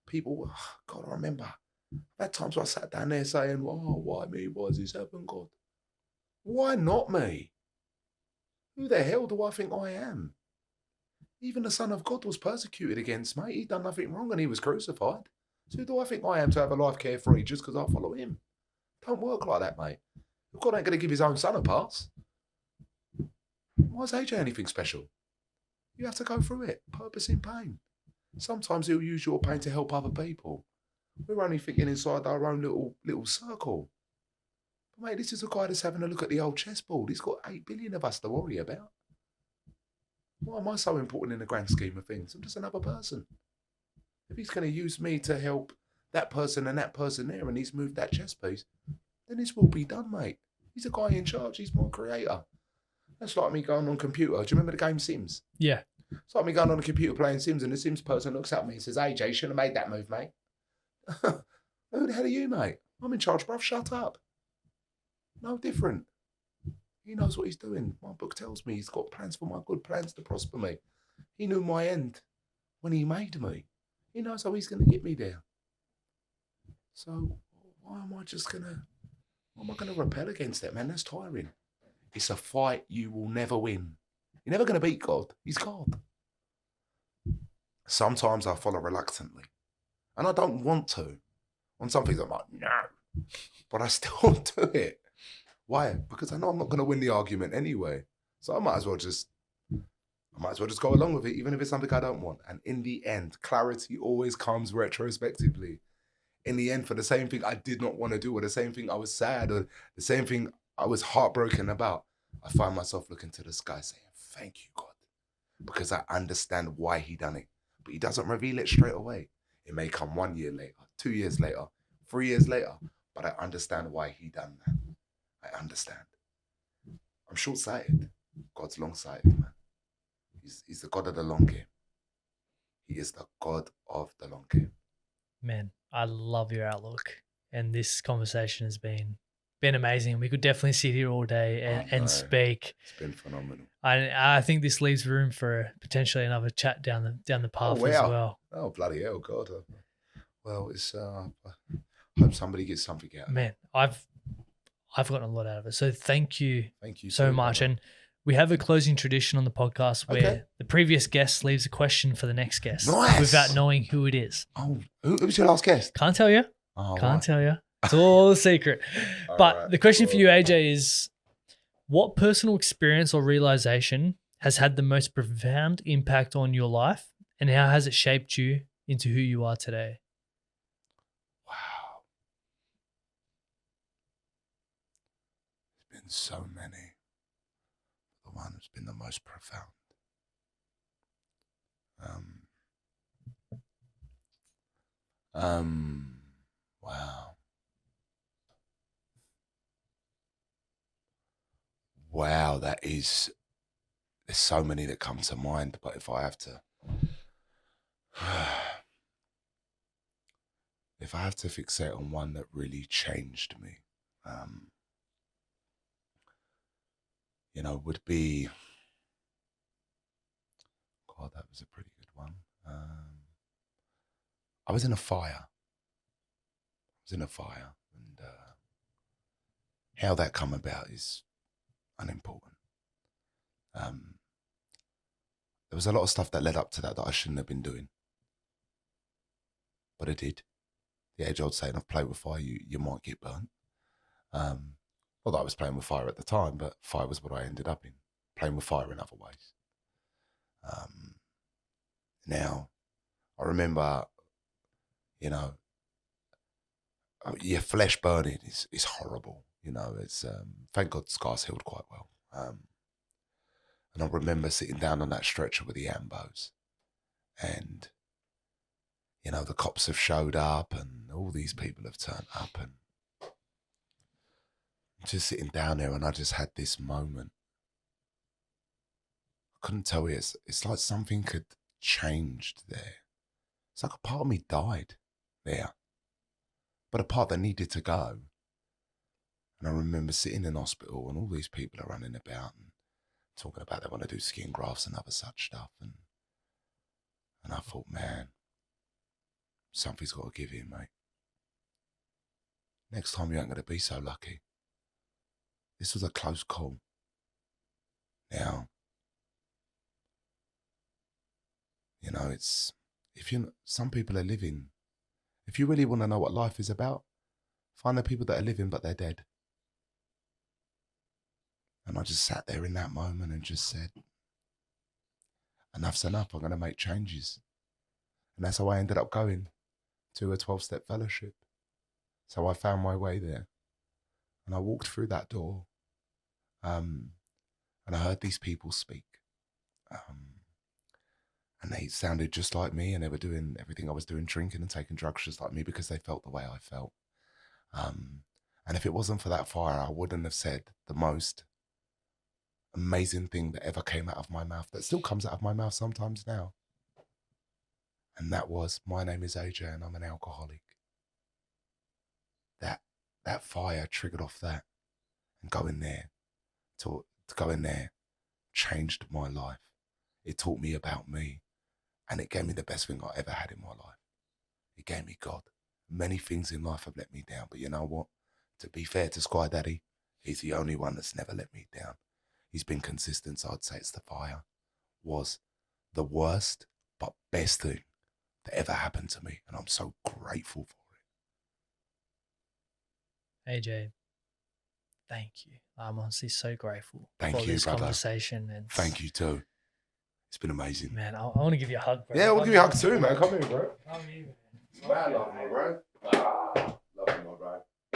People, God, I remember. I've had times where I sat down there saying, oh, why me? Why has this happened, God? Why not me? Who the hell do I think I am? Even the Son of God was persecuted against, mate. He'd done nothing wrong and he was crucified. So who do I think I am to have a life carefree just because I follow him? Don't work like that, mate. God ain't going to give his own son a pass. Why is AJ anything special? You have to go through it. Purpose in pain. Sometimes he'll use your pain to help other people. We're only thinking inside our own little circle. But mate, this is a guy that's having a look at the old chessboard. He's got 8 billion of us to worry about. Why am I so important in the grand scheme of things? I'm just another person. If he's going to use me to help that person and that person there and he's moved that chess piece, then this will be done, mate. He's a guy in charge. He's my creator. That's like me going on computer. Do you remember the game Sims? Yeah. It's like me going on a computer playing Sims, and the Sims person looks at me and says, AJ, shouldn't have made that move, mate. Who the hell are you, mate? I'm in charge, bruv. Shut up. No different. He knows what he's doing. My book tells me he's got plans for my good, plans to prosper me. He knew my end when he made me. He knows how he's going to get me there. So why am I going to rebel against that, man? That's tiring. It's a fight you will never win. You're never going to beat God. He's God. Sometimes I follow reluctantly. And I don't want to. On some things I'm like, no. But I still do it. Why? Because I know I'm not going to win the argument anyway. So I might as well just go along with it, even if it's something I don't want. And in the end, clarity always comes retrospectively. In the end, for the same thing I did not want to do, or the same thing I was sad, or the same thing I was heartbroken about, I find myself looking to the sky saying, thank you, God. Because I understand why he done it. But he doesn't reveal it straight away. It may come 1 year later, 2 years later, 3 years later, but I understand why he done that. I understand. I'm short-sighted. God's long-sighted, man. He's the God of the long game. He is the God of the long game. Man, I love your outlook. And this conversation has been amazing. We could definitely sit here all day and speak. It's been phenomenal. I think this leaves room for potentially another chat down the path as well. Oh, bloody hell, God. Well, it's I hope somebody gets something out of it. Man, I've gotten a lot out of it. So thank you so too, much. brother. And we have a closing tradition on the podcast where the previous guest leaves a question for the next guest without knowing who it is. Oh, who's your last guest? Can't tell you. Oh, Can't tell you. It's all a secret. But the question for you, AJ, is what personal experience or realization has had the most profound impact on your life, and how has it shaped you into who you are today? Wow. There's been so many. The one who's been the most profound. Wow. Wow, there's so many that come to mind, but if I have to fixate on one that really changed me, would be, God, that was a pretty good one. I was in a fire. And how that come about is unimportant. There was a lot of stuff that led up to that I shouldn't have been doing. But I did. The age-old saying of play with fire, you might get burnt. Although I was playing with fire at the time, but fire was what I ended up in. Playing with fire in other ways. Now, I remember, your flesh burning is horrible. It's thank God scars healed quite well. And I remember sitting down on that stretcher with the ambos, and the cops have showed up, and all these people have turned up, and just sitting down there, and I just had this moment. I couldn't tell you. It's like something had changed there. It's like a part of me died there, but a part that needed to go. And I remember sitting in hospital, and all these people are running about and talking about they want to do skin grafts and other such stuff. And I thought, man, something's got to give in, mate. Next time you ain't going to be so lucky. This was a close call. Now, some people are living. If you really want to know what life is about, find the people that are living but they're dead. And I just sat there in that moment and just said, enough's enough, I'm going to make changes. And that's how I ended up going to a 12-step fellowship. So I found my way there. And I walked through that door, and I heard these people speak. And they sounded just like me, and they were doing everything I was doing, drinking and taking drugs just like me, because they felt the way I felt. And And if it wasn't for that fire, I wouldn't have said the most amazing thing that ever came out of my mouth, that still comes out of my mouth sometimes now. And that was, my name is AJ and I'm an alcoholic. That fire triggered off that, and go in there, to go in there, changed my life. It taught me about me, and it gave me the best thing I ever had in my life. It gave me God. Many things in life have let me down, but you know what? To be fair to Sky Daddy, he's the only one that's never let me down. He's been consistent, so I'd say it's the fire. Was the worst but best thing that ever happened to me, and I'm so grateful for it. AJ, thank you. I'm honestly so grateful Thank for you, this brother. conversation. And Thank you too. It's been amazing. man, I want to give you a hug, bro. Yeah, we'll give you a hug too, man. Come here, bro. Come here, man. Smile, bro.